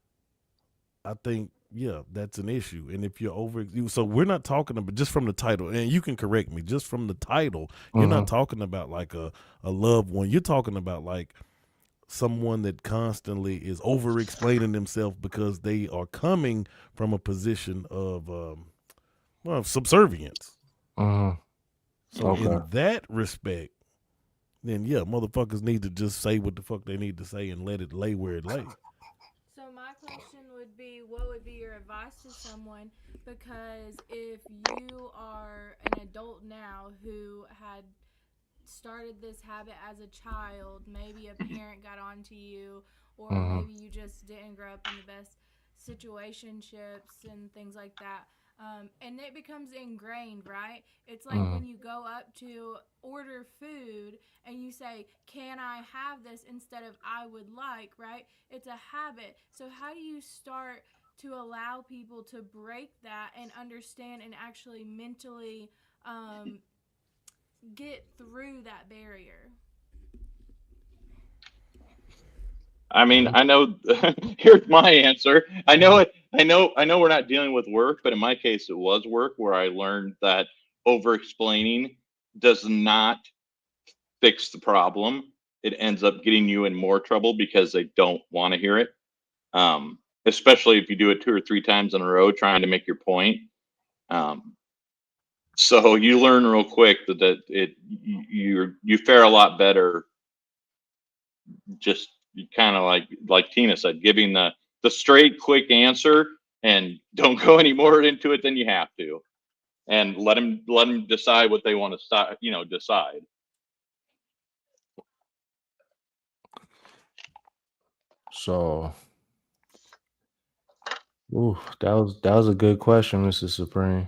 I think yeah, that's an issue. And if you're so we're not talking about just from the title, and you can correct me, just from the title, you're not Mm-hmm. talking about like a loved one. You're talking about like someone that constantly is over explaining themselves because they are coming from a position of well, subservience. Mm-hmm. So Hmm. Okay. in that respect, then yeah, motherfuckers need to just say what the fuck they need to say and let it lay where it lay. So my question would be, what would be your advice to someone? Because if you are an adult now who had started this habit as a child, maybe a parent got onto you, or Mm-hmm. maybe you just didn't grow up in the best situationships and things like that. And it becomes ingrained, right? It's like Mm-hmm. when you go up to order food and you say, "Can I have this?" instead of "I would like," right? It's a habit. So, how do you start to allow people to break that and understand and actually mentally um, get through that barrier? I mean, I know. Here's my answer. I know it. I know. I know we're not dealing with work, but in my case, it was work where I learned that over explaining does not fix the problem. It ends up getting you in more trouble because they don't want to hear it. Especially if you do it two or three times in a row trying to make your point. Um, so you learn real quick that you fare a lot better just kind of like Tina said, giving the straight, quick answer, and don't go any more into it than you have to, and let them decide what they want to start. Decide. So, ooh, that was a good question, Mr. Supreme.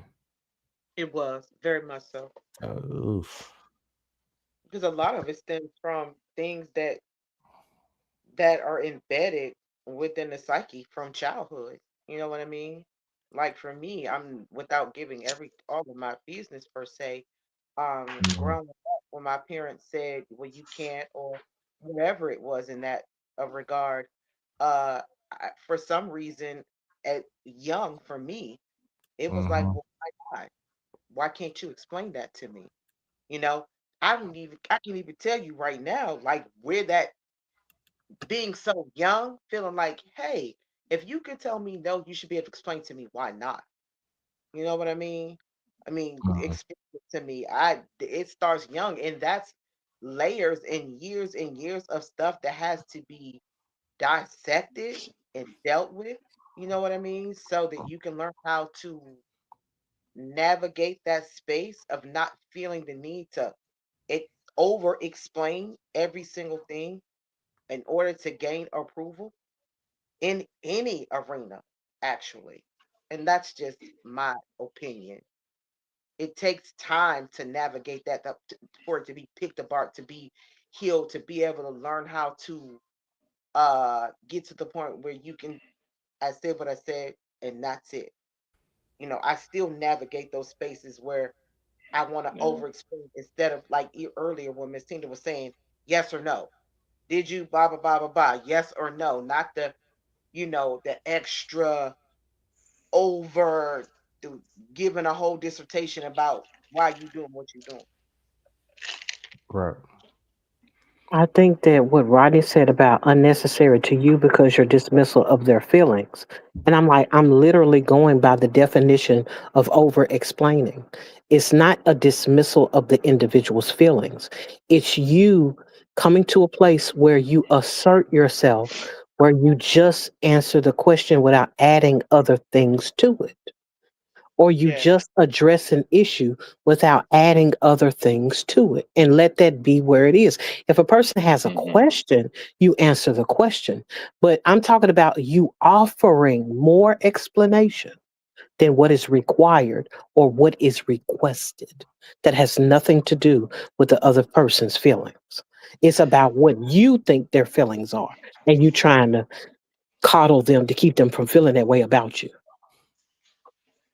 It was very much so Oof. because a lot of it stems from things that are embedded within the psyche from childhood. You know what I mean? Like for me, I'm without giving every all of my business per se. Mhm. Growing up, when my parents said, "Well, you can't," or whatever it was in that of regard, for some reason, at young for me, it was like, Mhm. "Well, why not? Why can't you explain that to me?" You know, I can even tell you right now, like where that being so young, feeling like, hey, if you can tell me no, you should be able to explain to me why not. You know what I mean? I mean, Mhm. explain it to me. It starts young, and that's layers and years of stuff that has to be dissected and dealt with. You know what I mean? So that you can learn how to navigate that space of not feeling the need to it over explain every single thing in order to gain approval in any arena, actually. And that's just my opinion. It takes time to navigate that for it to be picked apart, to be healed, to be able to learn how to get to the point where you can I said what I said and that's it. I still navigate those spaces where I want to Yeah. over explain instead of like earlier when Miss Tina was saying yes or no. Did you blah blah blah blah blah? Yes or no? Not the the extra over giving a whole dissertation about why you doing what you're doing. Right. I think that what Rodney said about unnecessary to you because your dismissal of their feelings. And I'm like, I'm literally going by the definition of over explaining. It's not a dismissal of the individual's feelings, it's you coming to a place where you assert yourself, where you just answer the question without adding other things to it, or you Yeah, just address an issue without adding other things to it and let that be where it is. If a person has a Hmm. question, you answer the question. But I'm talking about you offering more explanation than what is required or what is requested. That has nothing to do with the other person's feelings. It's about what you think their feelings are, and you trying to coddle them to keep them from feeling that way about you.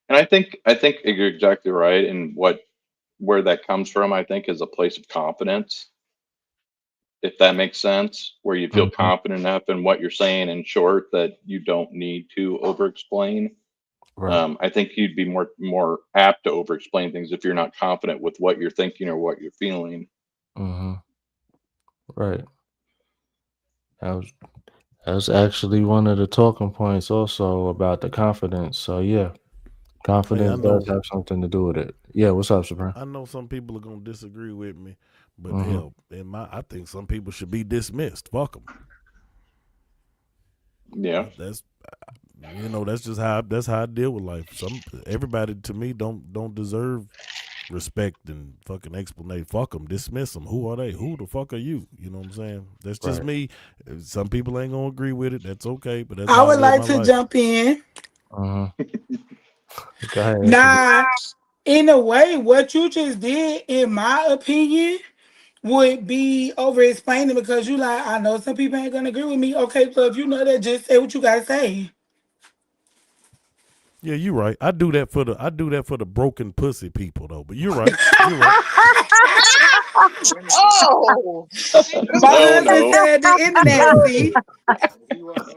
And I think you're exactly right. And where that comes from, I think, is a place of confidence, if that makes sense, where you feel Hmm. confident enough in what you're saying in short that you don't need to over explain. Right. I think you'd be more apt to over explain things if you're not confident with what you're thinking or what you're feeling. Hmm. Right. That was that's actually one of the talking points also about the confidence. So yeah, Hey, confidence does have something to do with it. Yeah, what's up, Supreme? I know some people are gonna disagree with me, but Hmm. hell, I think some people should be dismissed. Fuck them. Yeah. That's that's how I deal with life. Everybody to me don't deserve respect and fucking explanation. Fuck them, dismiss them. Who are they? Who the fuck are you? You know what I'm saying? That's just Right. me. Some people ain't gonna agree with it. That's okay, but that's I how I would live my like to life. jump in. Hmm. Go ahead, introduce. Now, in a way, what you just did, in my opinion, would be over explaining because you like, I know some people ain't gonna agree with me. Okay, so if you know that, just say what you gotta say. Yeah, you're right. I do that for the broken pussy people though. But you're right. You're right. Oh, My No, husband no. said the internet, see?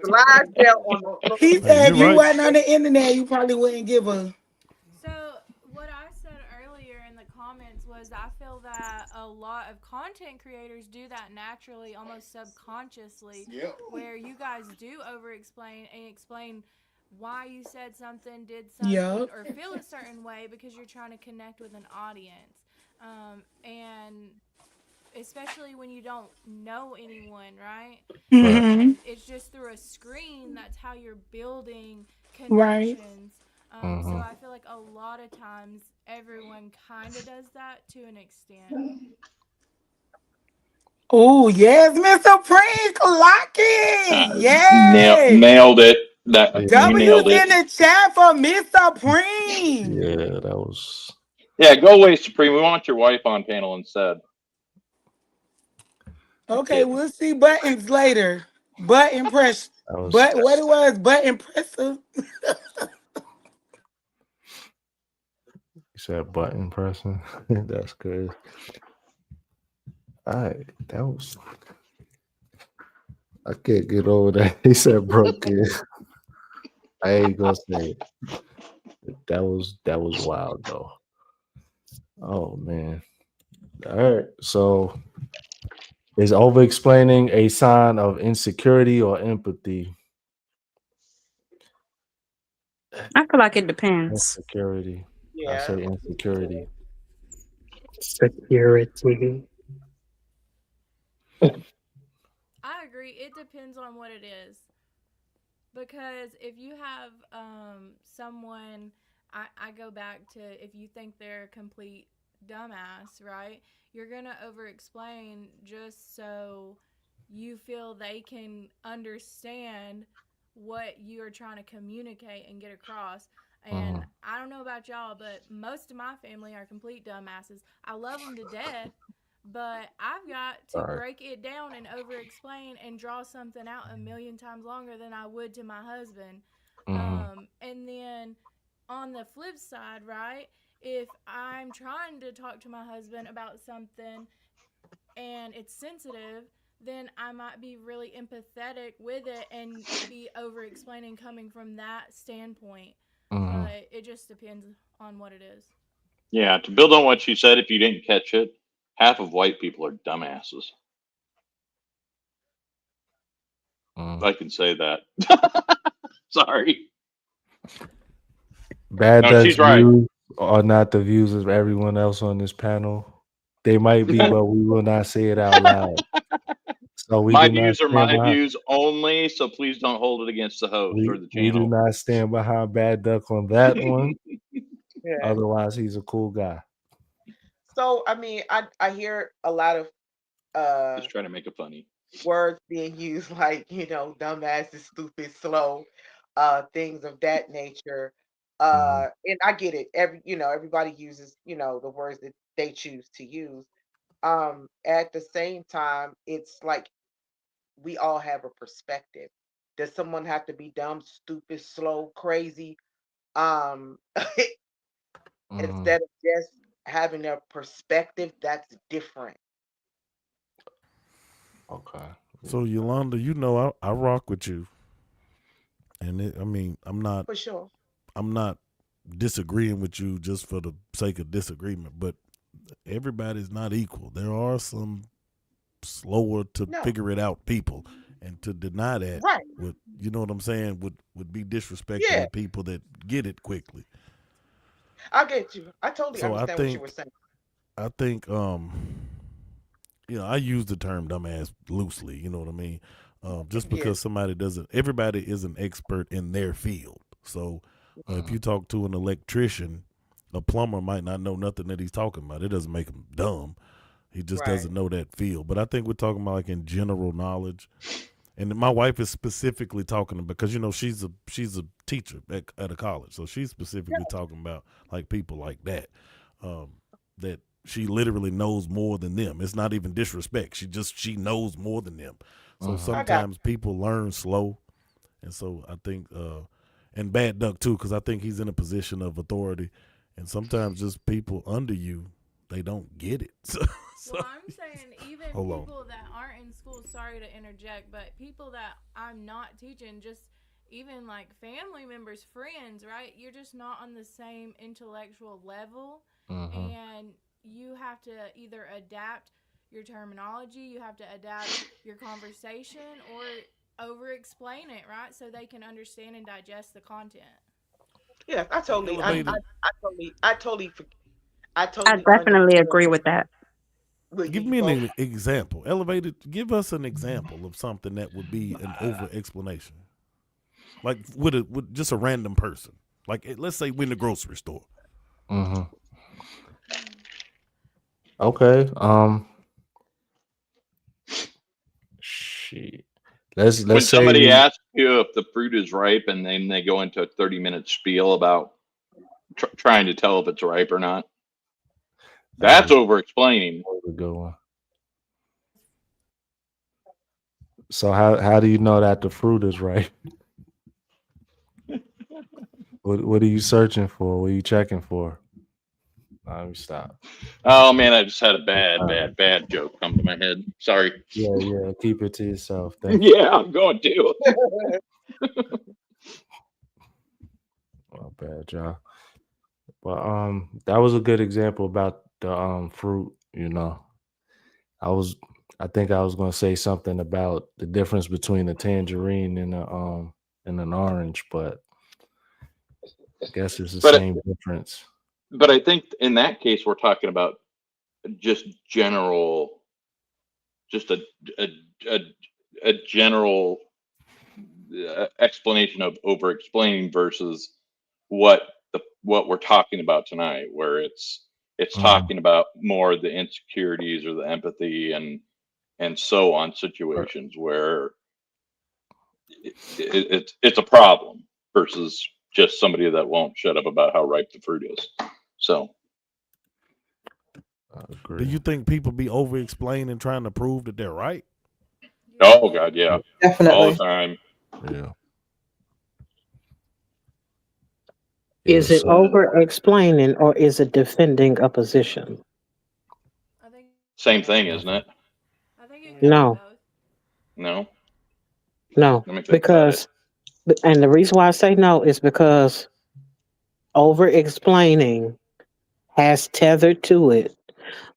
slide fell on the floor. He Hey, said you're if you right. wasn't on the internet, you probably wouldn't give a. So what I said earlier in the comments was I feel that a lot of content creators do that naturally, almost subconsciously, where you guys do over explain and explain why you said something, did something, Yup. or feel a certain way because you're trying to connect with an audience. And especially when you don't know anyone, right? Right. Mm-hmm. And it's just through a screen that's how you're building Right. connections. So Hmm. I feel like a lot of times everyone kind of does that to an extent. Oh, yes, Mr. Prince, lock it. Yes. Nailed it. That you Yeah. W's nailed it. in the chat for Mr. Preem. Yeah, that was Yeah, go away, Supreme. We want your wife on panel instead. Okay, Kidding. we'll see buttons later. Butt impress. that was But what it was, butt impressive. you said button pressing. That's good. All right, that was I can't get over that. He said broken. I ain't gonna say it. That was wild though. Oh man. All right. So is over explaining a sign of insecurity or empathy? I feel like it depends. Insecurity. I Yeah. say insecurity. Security. I agree. It depends on what it is. Because if you have someone, I go back to if you think they're a complete dumbass, right? You're going to over explain just so you feel they can understand what you're trying to communicate and get across. And Hmm. I don't know about y'all, but most of my family are complete dumbasses. I love them to death, but I've got to All right. break it down and over explain and draw something out a million times longer than I would to my husband. Hmm. And then on the flip side, right, if I'm trying to talk to my husband about something and it's sensitive, then I might be really empathetic with it and be over explaining coming from that standpoint. But it just depends on what it is. Yeah, to build on what she said, if you didn't catch it, half of white people are dumbasses. I can say that. Sorry. Bad No, Duck's she's right. views are not the views of everyone else on this panel. They might be, but we will not say it out loud. So we My do not views are stand my behind. views only, so please don't hold it against the host or the We do channel. not stand behind Bad Duck on that one. Yeah. Otherwise, he's a cool guy. So I mean, I hear a lot of Just trying to make it funny. words being used like, dumbass is stupid, slow, things of that nature. And I get it. Everybody uses, the words that they choose to use. At the same time, it's like we all have a perspective. Does someone have to be dumb, stupid, slow, crazy? Um, instead of just having a perspective, that's different. Okay. So Yolanda, I rock with you, and I'm not For sure. disagreeing with you just for the sake of disagreement, but everybody's not equal. There are some slower to No. figure it out people, and to deny that Right. would, you know what I'm saying, would be disrespecting Yeah. the people that get it quickly. I get you. I totally So understand what you were saying. I think I use the term dumbass loosely, you know what I mean? Just Yeah. because everybody is an expert in their field. So if you talk to an electrician, a plumber might not know nothing that he's talking about. It doesn't make him dumb. He just Right. doesn't know that field. But I think we're talking about like in general knowledge. And my wife is specifically talking about, because she's a teacher at a college, so she's specifically talking about like people like that, that she literally knows more than them. It's not even disrespect. She knows more than them. So I got sometimes people learn slow, and so I think and Bad Duck too, because I think he's in a position of authority, and sometimes just people under you, they don't get it. So Well, I'm saying even Hold on. people that aren't in school, sorry to interject, but people that I'm not teaching, just even like family members, friends, right? You're just not on the same intellectual level. And you have to either adapt your terminology, you have to adapt your conversation, or over explain it, right? So they can understand and digest the content. Yeah, I totally, I Elevated. totally, I totally, I I totally definitely understood agree with that. what Give you me both. an example. Elevated. Give us an example of something that would be an over explanation. Like with just a random person. Like let's say we're in the grocery store. Okay. Shit. Let's When say somebody asks you if the fruit is ripe and then they go into a 30-minute spiel about trying to tell if it's ripe or not, that's over explaining. Good one. So how do you know that the fruit is ripe? What are you searching for? What are you checking for? Let me stop. Oh man, I just had a bad joke come to my head. Sorry. Yeah. Keep it to yourself. Thank Yeah, I'm going to. Oh, bad job. But that was a good example about the fruit. I think I was gonna say something about the difference between a tangerine and an orange, but I guess it's the same difference. But I think in that case we're talking about just general, just a a, a general explanation of over explaining versus what we're talking about tonight, where it's talking about more the insecurities or the empathy and so on situations where it's a problem versus just somebody that won't shut up about how ripe the fruit is. So I agree. Do you think people be over explaining trying to prove that they're right? oh god, yeah, all Definitely. the time. Yeah. Is Yes, it sir. over explaining or is it defending a position? I think it can be Same both. thing, isn't it? I think it can be No, both. No, no. let me think about it. Because, and the reason why I say no is because over explaining has tethered to it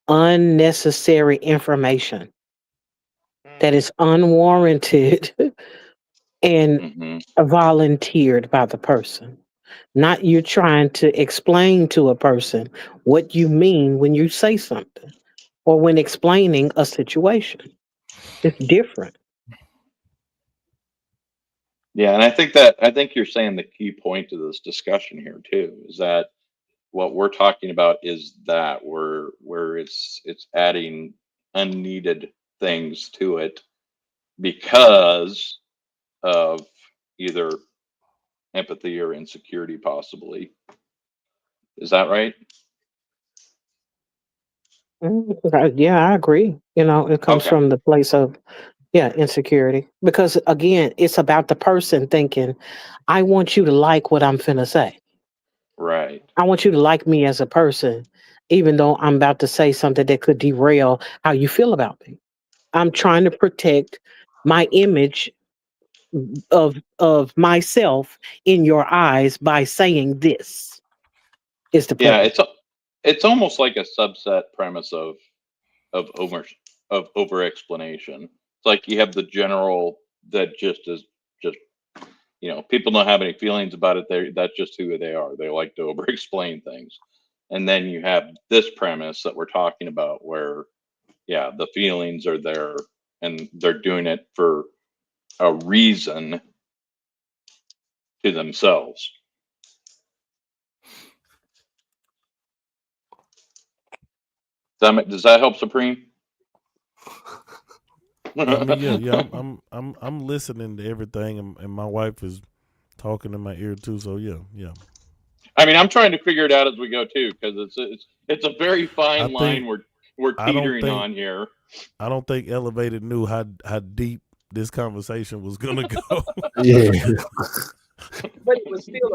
unnecessary information that Mm. is unwarranted and Hmm. volunteered by the person. Not you trying to explain to a person what you mean when you say something or when explaining a situation. It's different. Yeah, and I think you're saying the key point to this discussion here too is that what we're talking about is that where it's adding unneeded things to it because of either empathy or insecurity, possibly. Is that right? Yeah, I agree. It comes Okay, from the place of, yeah, insecurity. Because again, it's about the person thinking, I want you to like what I'm finna say. right. I want you to like me as a person, even though I'm about to say something that could derail how you feel about me. I'm trying to protect my image of myself in your eyes by saying this is the Yeah, point. it's almost like a subset premise of over explanation. It's like you have the general that just is just people don't have any feelings about it. That's just who they are. They like to over explain things. And then you have this premise that we're talking about where yeah, the feelings are there and they're doing it for a reason to themselves. Does that help, Supreme? I mean, yeah, yeah. I I'm listening to everything, and my wife is talking in my ear too. So yeah, yeah. mean, I'm trying to figure it out as we go too, because it's a very I fine think line we're I don't teetering think on here. I don't think Elevated knew how deep this conversation was gonna go. Yeah. But it was still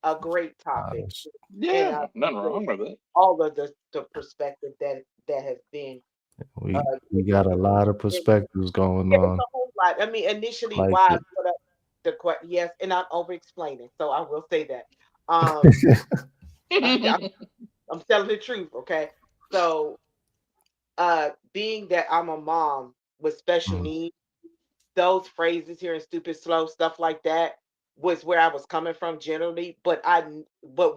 a great topic, and I Yeah, nothing appreciate wrong with it. all of the perspective that has been we we given got a here. lot of And perspectives going yeah, it's on. a whole lot. I mean, initially, Like why I it. put up the question, yes, and I'm over explaining, so I will say that. Um, I'm telling the truth, okay? So, being that I'm a mom with special Mm, needs, those phrases here and stupid slow stuff like that was where I was coming from generally. But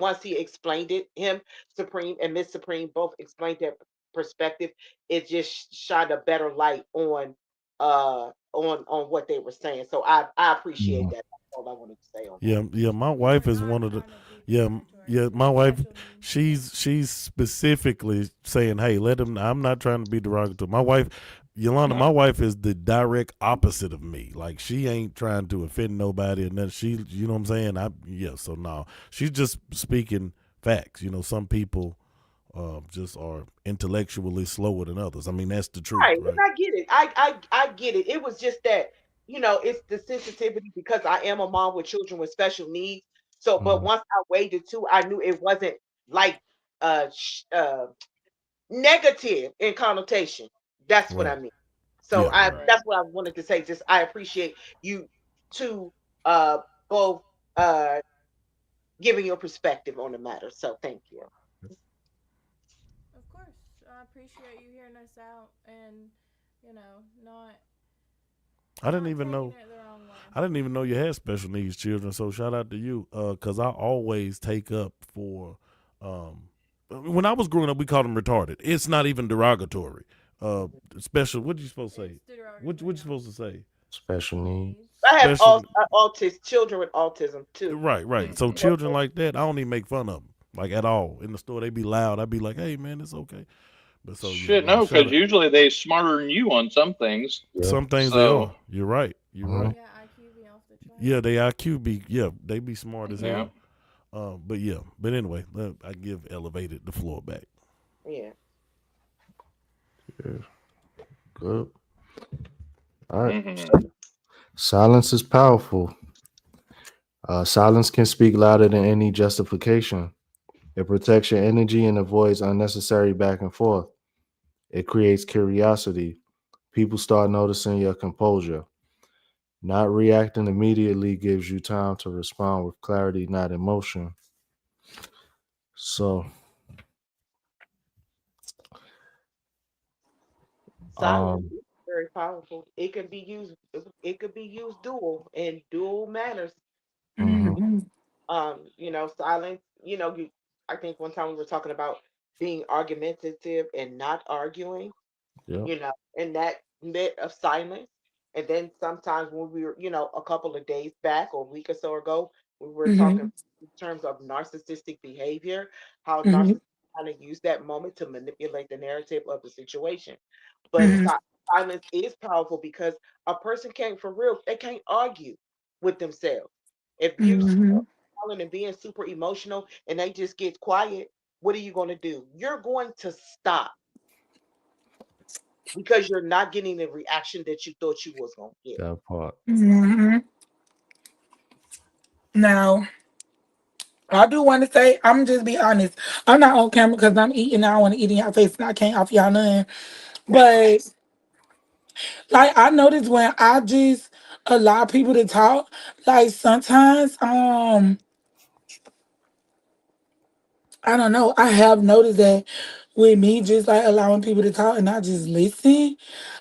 once he explained it, him Supreme and Miss Supreme both explained their perspective. It just shined a better light on what they were saying. So I appreciate mm. that. That's all I wanted to say on that. Yeah, yeah. My Yeah, wife we're is not one of the. trying to be Yeah, derogatory. yeah. My wife, Special needs. she's specifically saying, "Hey, let him." I'm not trying to be derogatory. My wife, Yolanda, No. my wife is the direct opposite of me. Like she ain't trying to offend nobody, and then she, you know what I'm saying? Yeah. So no, she's just speaking facts. Some people just are intellectually slower than others. I mean, that's the truth, Right, and right? I get it. I get it. It was just that, it's the sensitivity because I am a mom with children with special needs. So, but Mm, once I weighed it too, I knew it wasn't like negative in connotation. That's what I Right. mean. So Yeah. I Right. Right. that's what I wanted to say. Just I appreciate you two both uh giving your perspective on the matter. So thank you. Of course. I appreciate you hearing us out and, not I didn't even taking know. it the wrong way. I didn't even know you had special needs children. So shout out to you, because I always take up for. When I was growing up, we called them retarded. It's not even derogatory. Special. What you supposed to say? It's What derogatory you supposed to say? special special need. needs. I have Special. children with autism too. Right. Right. So Hmm. children like that, I don't even make fun of them like at all in the store. They be loud. I'd be like, hey man, it's okay. But so yeah, Shit, no. no, Shout because out. usually they smarter than you on some things. Yeah. Some things they So are. You're right. You're Mhm. right. Yeah, IQ be off the Yeah, chain. they IQ be they be smart as yeah. hell. But yeah, but anyway, I give Elevated the floor back. Yeah. Yeah. Good. All right. Hmm. Silence is powerful. Silence can speak louder than any justification. It protects your energy and avoids unnecessary back and forth. It creates curiosity. People start noticing your composure. Not reacting immediately gives you time to respond with clarity, not emotion. So, Silence um, is very powerful. It can be used. It could be used dual in dual manners. mhm, Mm-hmm. Silence. I think one time we were talking about being argumentative and not arguing. yep, In that bit of silence. And then sometimes when we were, a couple of days back or a week or so ago, we were talking Mm-hmm. in terms of narcissistic behavior, how Mm-hmm. narcissists kind of use that moment to manipulate the narrative of the situation. But yeah, silence is powerful because a person can't, for real, they can't argue with themselves. If you're Mm-hmm. silent and being super emotional and they just get quiet, what are you going to do? You're going to stop because you're not getting the reaction that you thought you was gonna get. that part. Mm-hmm. Now, I do want to say, I'm just be honest. I'm not on camera because I'm eating. I don't want to eat in y'all face and I can't offer y'all none. But like I noticed when I just allow people to talk, like sometimes I don't know, I have noticed that with me just like allowing people to talk and I just listen,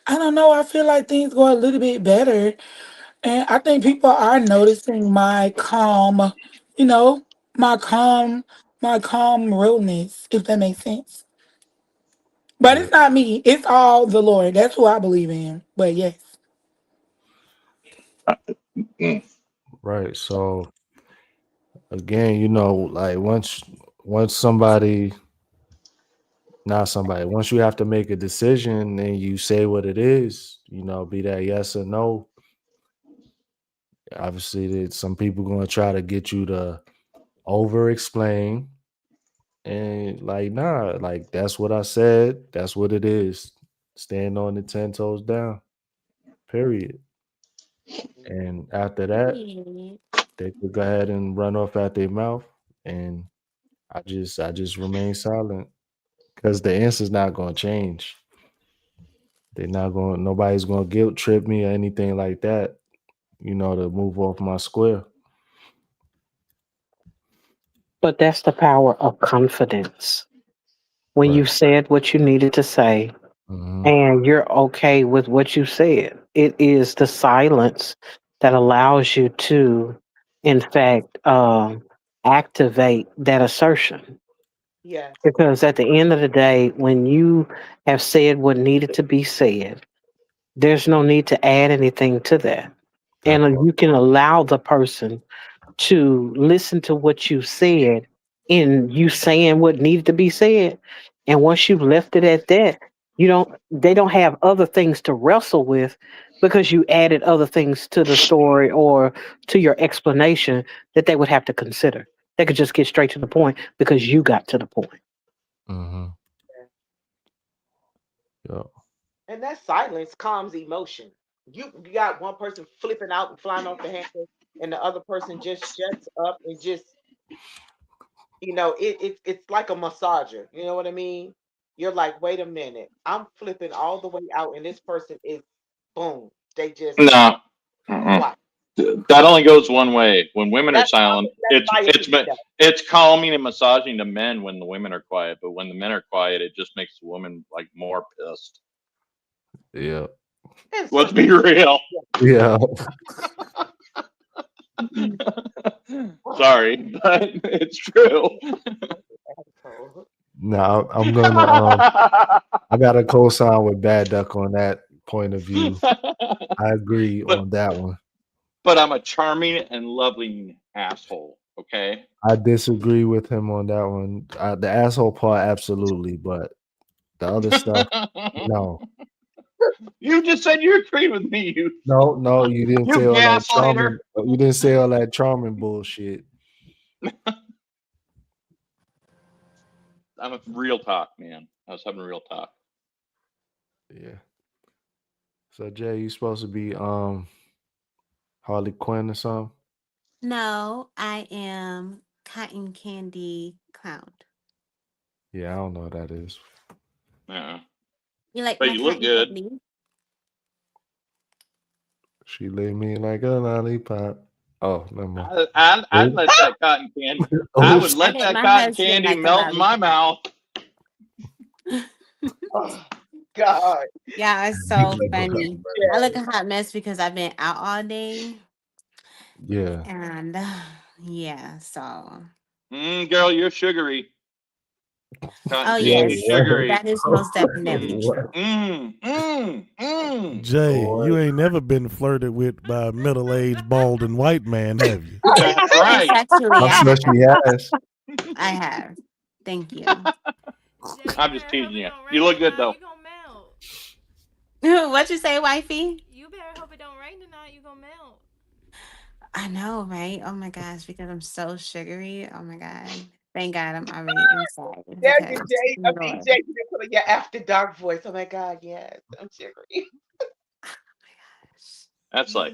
I don't know, I feel like things go a little bit better. And I think people are noticing my calm, you know, my calm, my calm realness, if that makes sense. But Yeah, it's not me. It's all the Lord. That's who I believe in. But yes. Mm. right. So again, like once somebody, not somebody, once you have to make a decision and you say what it is, be that yes or no. Obviously, some people gonna try to get you to over explain, and like, nah, like that's what I said. That's what it is. Stand on the 10 toes down. Period. And after that, they could go ahead and run off at their mouth, and I just remain silent because the answer's not gonna change. They're not going. Nobody's gonna guilt trip me or anything like that. To move off my square. But that's the power of confidence. When Right. you've said what you needed to say Hmm. and you're okay with what you said, it is the silence that allows you to, in fact, activate that assertion. Yes. Because at the end of the day, when you have said what needed to be said, there's no need to add anything to that. That And part. you can allow the person to listen to what you said in you saying what needed to be said. And once you've left it at that, they don't have other things to wrestle with because you added other things to the story or to your explanation that they would have to consider. They could just get straight to the point because you got to the point. Hmm. Yes. Yeah. And that silence calms emotion. You got one person flipping out and flying off the handle, and the other person just shuts up and just, it's like a massager. You know what I mean? You're like, wait a minute, I'm flipping all the way out, and this person is, boom, they just No. Mm-mm. quiet. That only goes one way. When women are That's silent, biased. it's calming and massaging to men when the women are quiet. But when the men are quiet, it just makes the woman like more pissed. Yeah. And Let's some be men, real. Yeah. Sorry, but it's true. asshole. Now I'm gonna I got to co-sign with Bad Duck on that point of view. I agree but on that one. but I'm a charming and loving asshole. Okay. I disagree with him on that one. The asshole part, absolutely, but the other stuff, no. You just said you agreed with me. You No, no, you didn't say you all that gaslighter. charming. You didn't say all that charming bullshit. I'm a real talk, man. I was having real talk. Yeah. So Jay, you supposed to be Harley Quinn or something? No, I am cotton candy clown. Yeah, I don't know what that is. Yeah. You like But my you look cotton good. candy? She laid me like a lollipop. Oh, never mind. I'd let that cotton candy. I would Oh, I let like that my cotton husband candy like a melt in my mouth. Oh God. Yeah, it's so funny. I look a hot mess because I've been out all day. yeah. And yeah, so Girl, you're sugary. oh Cotton Wait, candy yes, what? sugary. that is most Mm, definitely What? true. Jay, What? you ain't never been flirted with by a middle-aged, balding white man, have you? That's Yes, right. actually, I'm I sure have. she has. I have. Thank you. Jay, you I'm just better hope teasing it you. don't You rain look good tonight. though. You gonna melt. What you say, wifey? You better hope it don't rain tonight. You gonna melt. I know, right? Oh my gosh, because I'm so sugary. Oh my God. Thank God I'm already inside There you because Jay. I mean Lord. Jay, you can put on your after dark voice. Oh my God, yes. I'm sugary. That's like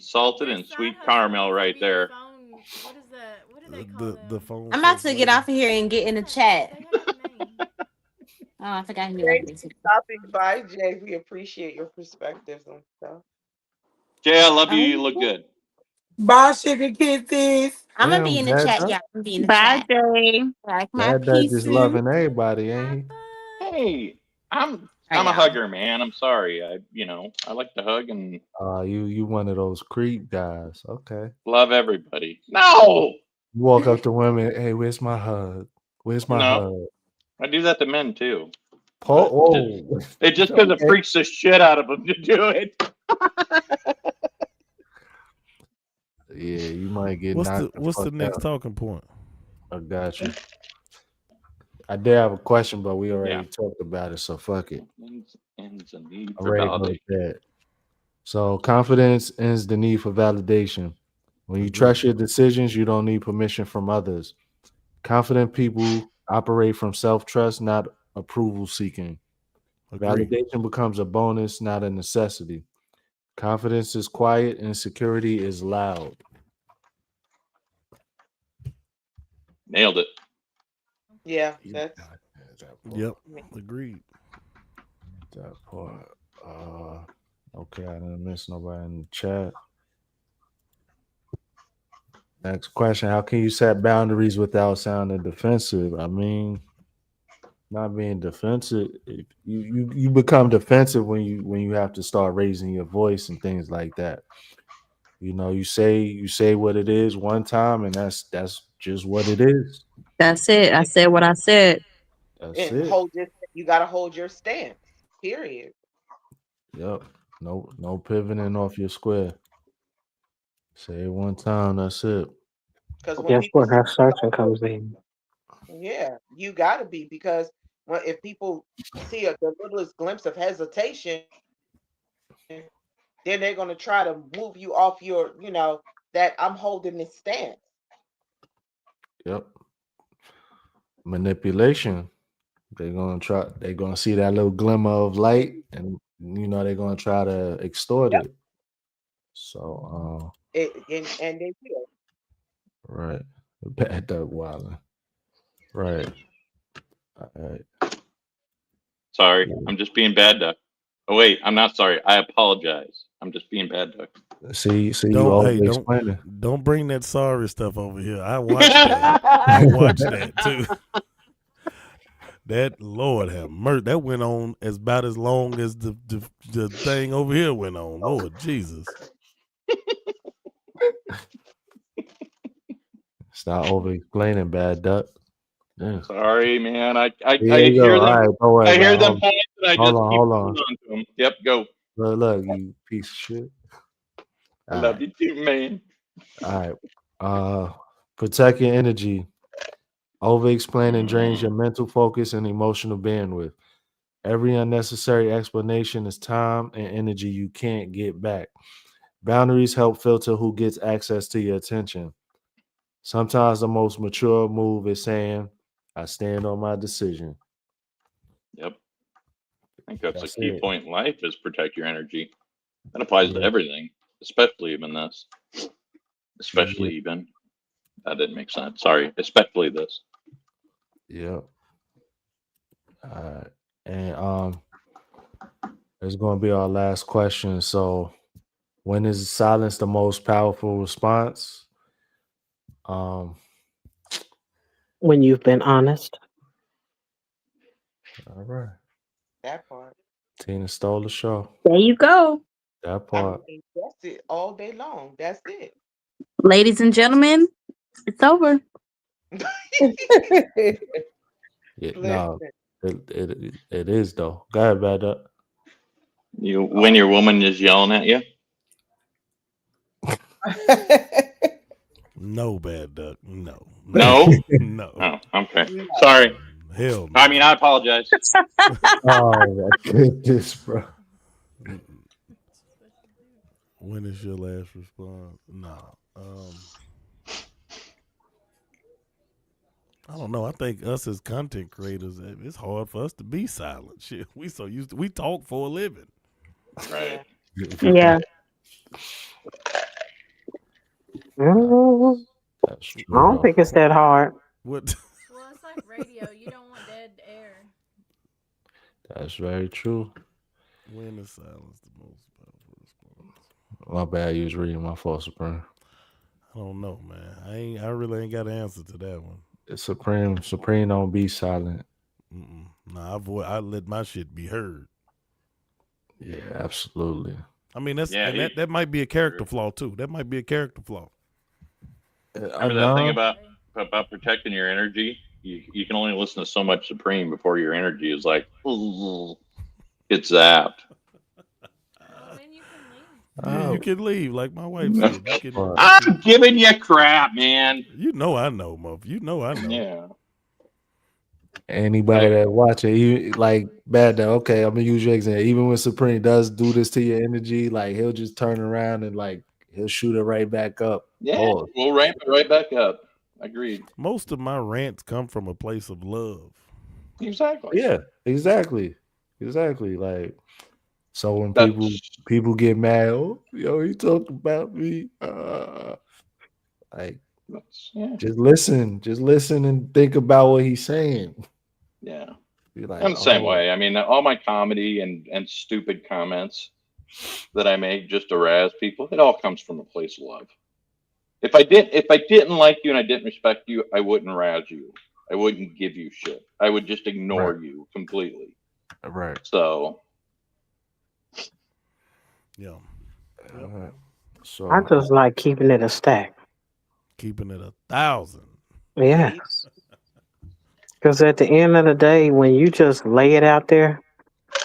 salted Your and side sweet hustle caramel needs to right be the there. phone. What is that? What do they call The them? phone I'm about sex to get lady. off of here and get in the Yeah, chat. they have a name. Oh, I forgot who Thanks that is. for stopping by, Jay. We appreciate your perspectives and stuff. Jay, I love you. You look Oh, good. Bye, sugar kisses. I'm gonna be Damn, in the bad chat. duck. Yeah, I'm gonna be in the Bye, chat. Jay. Like my Bad duck just pieces. loving everybody, ain't Bye he? bye. Hey, I'm All right, I'm a y'all. hugger, man. I'm sorry. I like to hug and You one of those creep guys. Okay. love everybody. No, You walk up to women, hey, where's my hug? Where's my no, hug? I do that to men too. But Whoa. it just because it Okay. freaks the shit out of them to do it. Yeah, you might get What's knocked the the fuck next out. talking point? I got you. I did have a question, but we Yeah. already talked about it, so fuck it. Ends a need I'm for ready to go to validation. bed. So confidence ends the need for validation. When you Agree. trust your decisions, you don't need permission from others. Confident people operate from self-trust, not approval seeking. Agree. Validation becomes a bonus, not a necessity. Confidence is quiet and security is loud. Nailed it. Yeah, that's That part. Yep. Agreed. That part. Okay, I didn't miss nobody in the chat. Next question: how can you set boundaries without sounding defensive? I mean, not being defensive. You become defensive when you have to start raising your voice and things like that. You know, you say what it is one time, and that's just what it is. That's it. I said what I said. That's and it. hold your you gotta hold your stance. Period. Yep. No pivoting off your square. Say it one time. That's it. Because when That's people where see her you searching comes in. yeah, you gotta be because when if people see the littlest glimpse of hesitation, then they're gonna try to move you off your, that I'm holding this stance. Yep. Manipulation. They're gonna see that little glimmer of light, and they're gonna try to extort Yep. it. So And they will. right. Bad dog wilding. Right. All right. Sorry, I'm just being bad duck. Oh wait, I'm not sorry. I apologize. I'm just being bad duck. See you Don't over hey explaining. don't bring that sorry stuff over here. I watched that. I watched that too. That Lord have mercy. That went on about as long as the thing over here went on. Lord Jesus. Stop over explaining, bad duck. Yeah. Sorry, man. I Here you go. hear All them. right, don't worry I about hear it. them points, and I Hold just on, keep hold holding on. on to them. Yep, go. Look, you piece of shit. I All love right. you too, man. All right. Protect your energy. Over explaining drains your mental focus and emotional bandwidth. Every unnecessary explanation is time and energy you can't get back. Boundaries help filter who gets access to your attention. Sometimes the most mature move is saying, I stand on my decision. Yep. I think that's a That's key it. point in life is protect your energy. That applies to Yeah. everything, especially even this. especially even. That didn't make sense. Sorry, especially this. Yep. And it's going to be our last question. So, when is silence the most powerful response? When you've been honest. All right. That part. Tina stole the show. There you go. That I part. mean, that's it all day long. That's it. Ladies and gentlemen, it's over. Yeah, no, Listen. it is though. Go ahead, Bad Duck. You when your woman is yelling at you. No, Bad Duck. No. No. No. Oh, okay. No. Sorry. Hell no. I mean, I apologize. Oh my goodness, bro. When is your last response? No. I don't know. I think us as content creators, it's hard for us to be silent. Shit, we so used to we talk for a living. Right. Yeah. Mm, That's I don't true. think it's that hard. What? Well, it's like radio. You don't want dead air. That's very true. When is silence the most powerful response? My bad. You was reading my false Supreme. I don't know, man. I really ain't got an answer to that one. It's Supreme don't be silent. Nah, I let my shit be heard. Yeah, absolutely. I mean, that might be a character flaw too. That might be a character flaw. Remember that thing about protecting your energy? You can only listen to so much Supreme before your energy is like it's zapped. Well, then you can leave. Yeah, you can leave, like my wife said. I'm giving you crap, man. You know I know, Muff. You know I know. Yeah. Anybody that watch it, you like Bad Duck. Okay, I'm gonna use your example. Even when Supreme does do this to your energy, like he'll just turn around and like he'll shoot it right back up. Yeah, we'll ramp it right back up. Agreed. Most of my rants come from a place of love. Exactly. Yeah, exactly. Like, so when people get mad, oh, yo, he talked about me. Like, just listen and think about what he's saying. Yeah. Be like, I'm the same way. I mean, all my comedy and stupid comments that I make just to razz people, it all comes from a place of love. If I didn't like you and I didn't respect you, I wouldn't razz you. I wouldn't give you shit. I would just ignore you completely. Right. So. Yeah. So I just like keeping it a stack. Keeping it 1,000. Yes. Because at the end of the day, when you just lay it out there,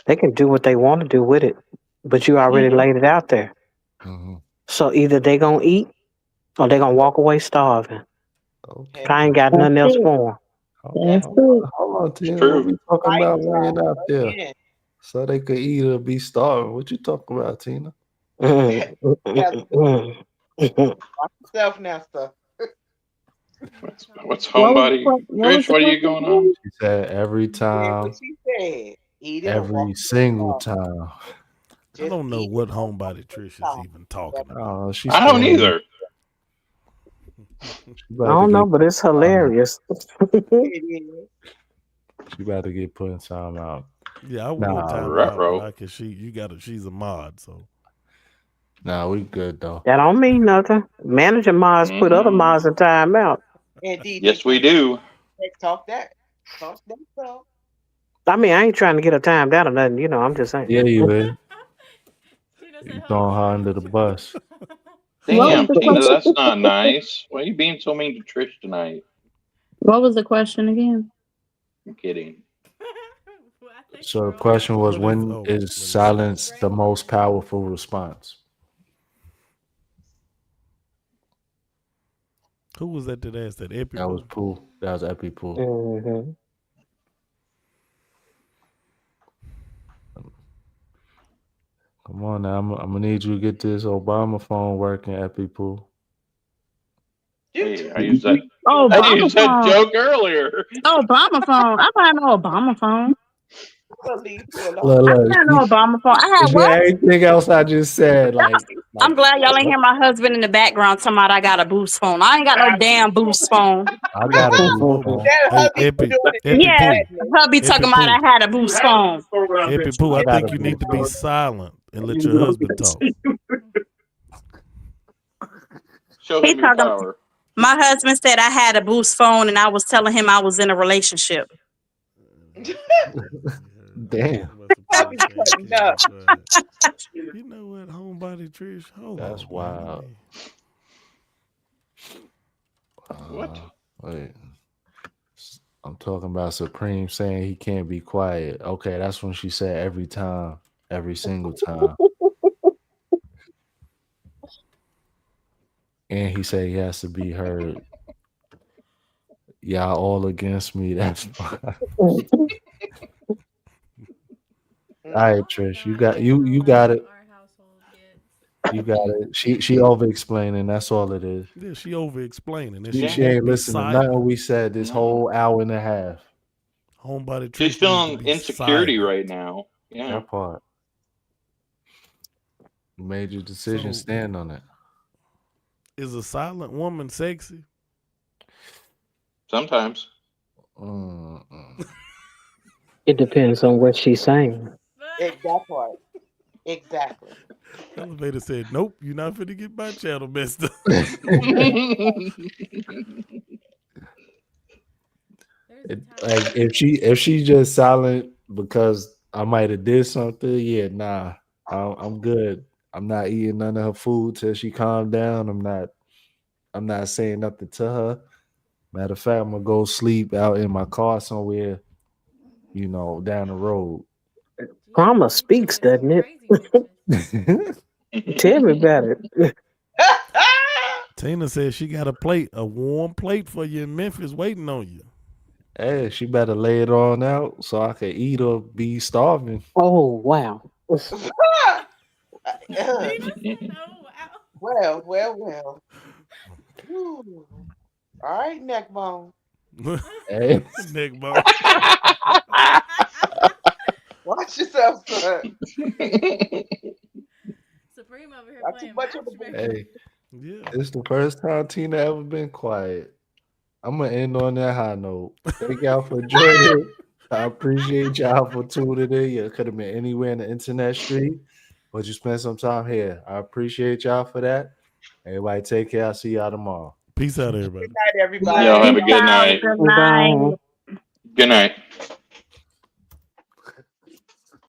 they can do what they want to do with it. But you already laid it out there. Mm-hmm. So either they going to eat or they going to walk away starving. Okay. I ain't got nothing else for them. That's true. Hold on, Tina. What we talking about laying out there? So they could eat or be starving. What you talking about, Tina? Watch yourself now, stuff. What's homebody? Trish, what are you going on? She said every time. What she said. Eat every single time. I don't know what homebody Trish is even talking about. I don't either. I don't know, but it's hilarious. She about to get put in time out. Yeah, I would time out because she's a mod, so. Nah, we good though. That don't mean nothing. Manager mods put other mods in time out. Indeed. Yes, we do. Talk that stuff. I mean, I ain't trying to get her timed out or nothing. You know, I'm just saying. Yeah, you is. You throwing her under the bus. Damn, Tina, that's not nice. Why are you being so mean to Trish tonight? What was the question again? I'm kidding. So the question was, when is silence the most powerful response? Who was that asked that? Epi That was Pooh. That was Epi Pooh. Mm-hmm. Come on now, I'm gonna need you to get this Obama phone working, Epi Pooh. Hey, I used that. Oh, I used that joke earlier. Obama phone. I had no Obama phone. Look, I had no Obama phone. I had what? Everything else I just said, like I'm Like, glad y'all ain't hear my husband in the background talking about I got a boost phone. I ain't got no damn boost phone. I got a boost Whoa, phone. That hey, hubby Epi, doing it in Epi the Yeah, Pooh, badness. hubby Epi talking about Pooh, I had a boost phone. Epi Pooh. I I got a think you need boost to be phone. silent and let your husband talk. Show He him your talking. power. My husband said I had a boost phone, and I was telling him I was in a relationship. Damn, Hubby cutting up. You know what, homebody Trish? Hold that's on, wild. man. What? Wait. I'm talking about Supreme saying he can't be quiet. Okay, that's when she said every time, every single time. And he said he has to be heard. Y'all all against me. That's fine. All right, Y'all have Trish, no idea you how got loud it. our household gets. You got it. She over explaining. That's all it is. Yeah, she over explaining, and She, she Yeah. she needs to ain't be listening to nothing silent. we said this No. whole hour and a half. Homebody She's Trish needs to feeling be insecurity silent. right now. Yeah. That part. You made your decision. So, Stand on it. is a silent woman sexy? Sometimes. Mm-mm. It depends on what she's saying. That part. Exactly. Elevator said, "Nope, you're not finna get my channel messed up." There's a time Like and a if she just silent because I might have did something, yeah, nah, I'm good. I'm not eating none of her food till she calm down. I'm not saying nothing to her. Matter of fact, I'm gonna go sleep out in my car somewhere, down the road. Jesus, Karma you speaks, taking some doesn't it? crazy pictures. Tell me about it. Tina said she got a warm plate for you in Memphis waiting on you. Hey, she better lay it on out so I can eat or be starving. Oh wow. Tina said, "Oh wow." well. Whew. All right, neck bone. Hey, Neck bone. Watch yourself, son. Supreme over here Not too playing much on the matchmaker. hey, Yeah. it's the first time Tina ever been quiet. I'm gonna end on that high note. Thank y'all for joining. I appreciate y'all for tuning in. You could have been anywhere in the internet street, but you spent some time here. I appreciate y'all for that. Everybody take care. I'll see y'all tomorrow. Peace out, everybody. night, everybody. Y'all have a Peace good out. night. Good Bye. night. Good night.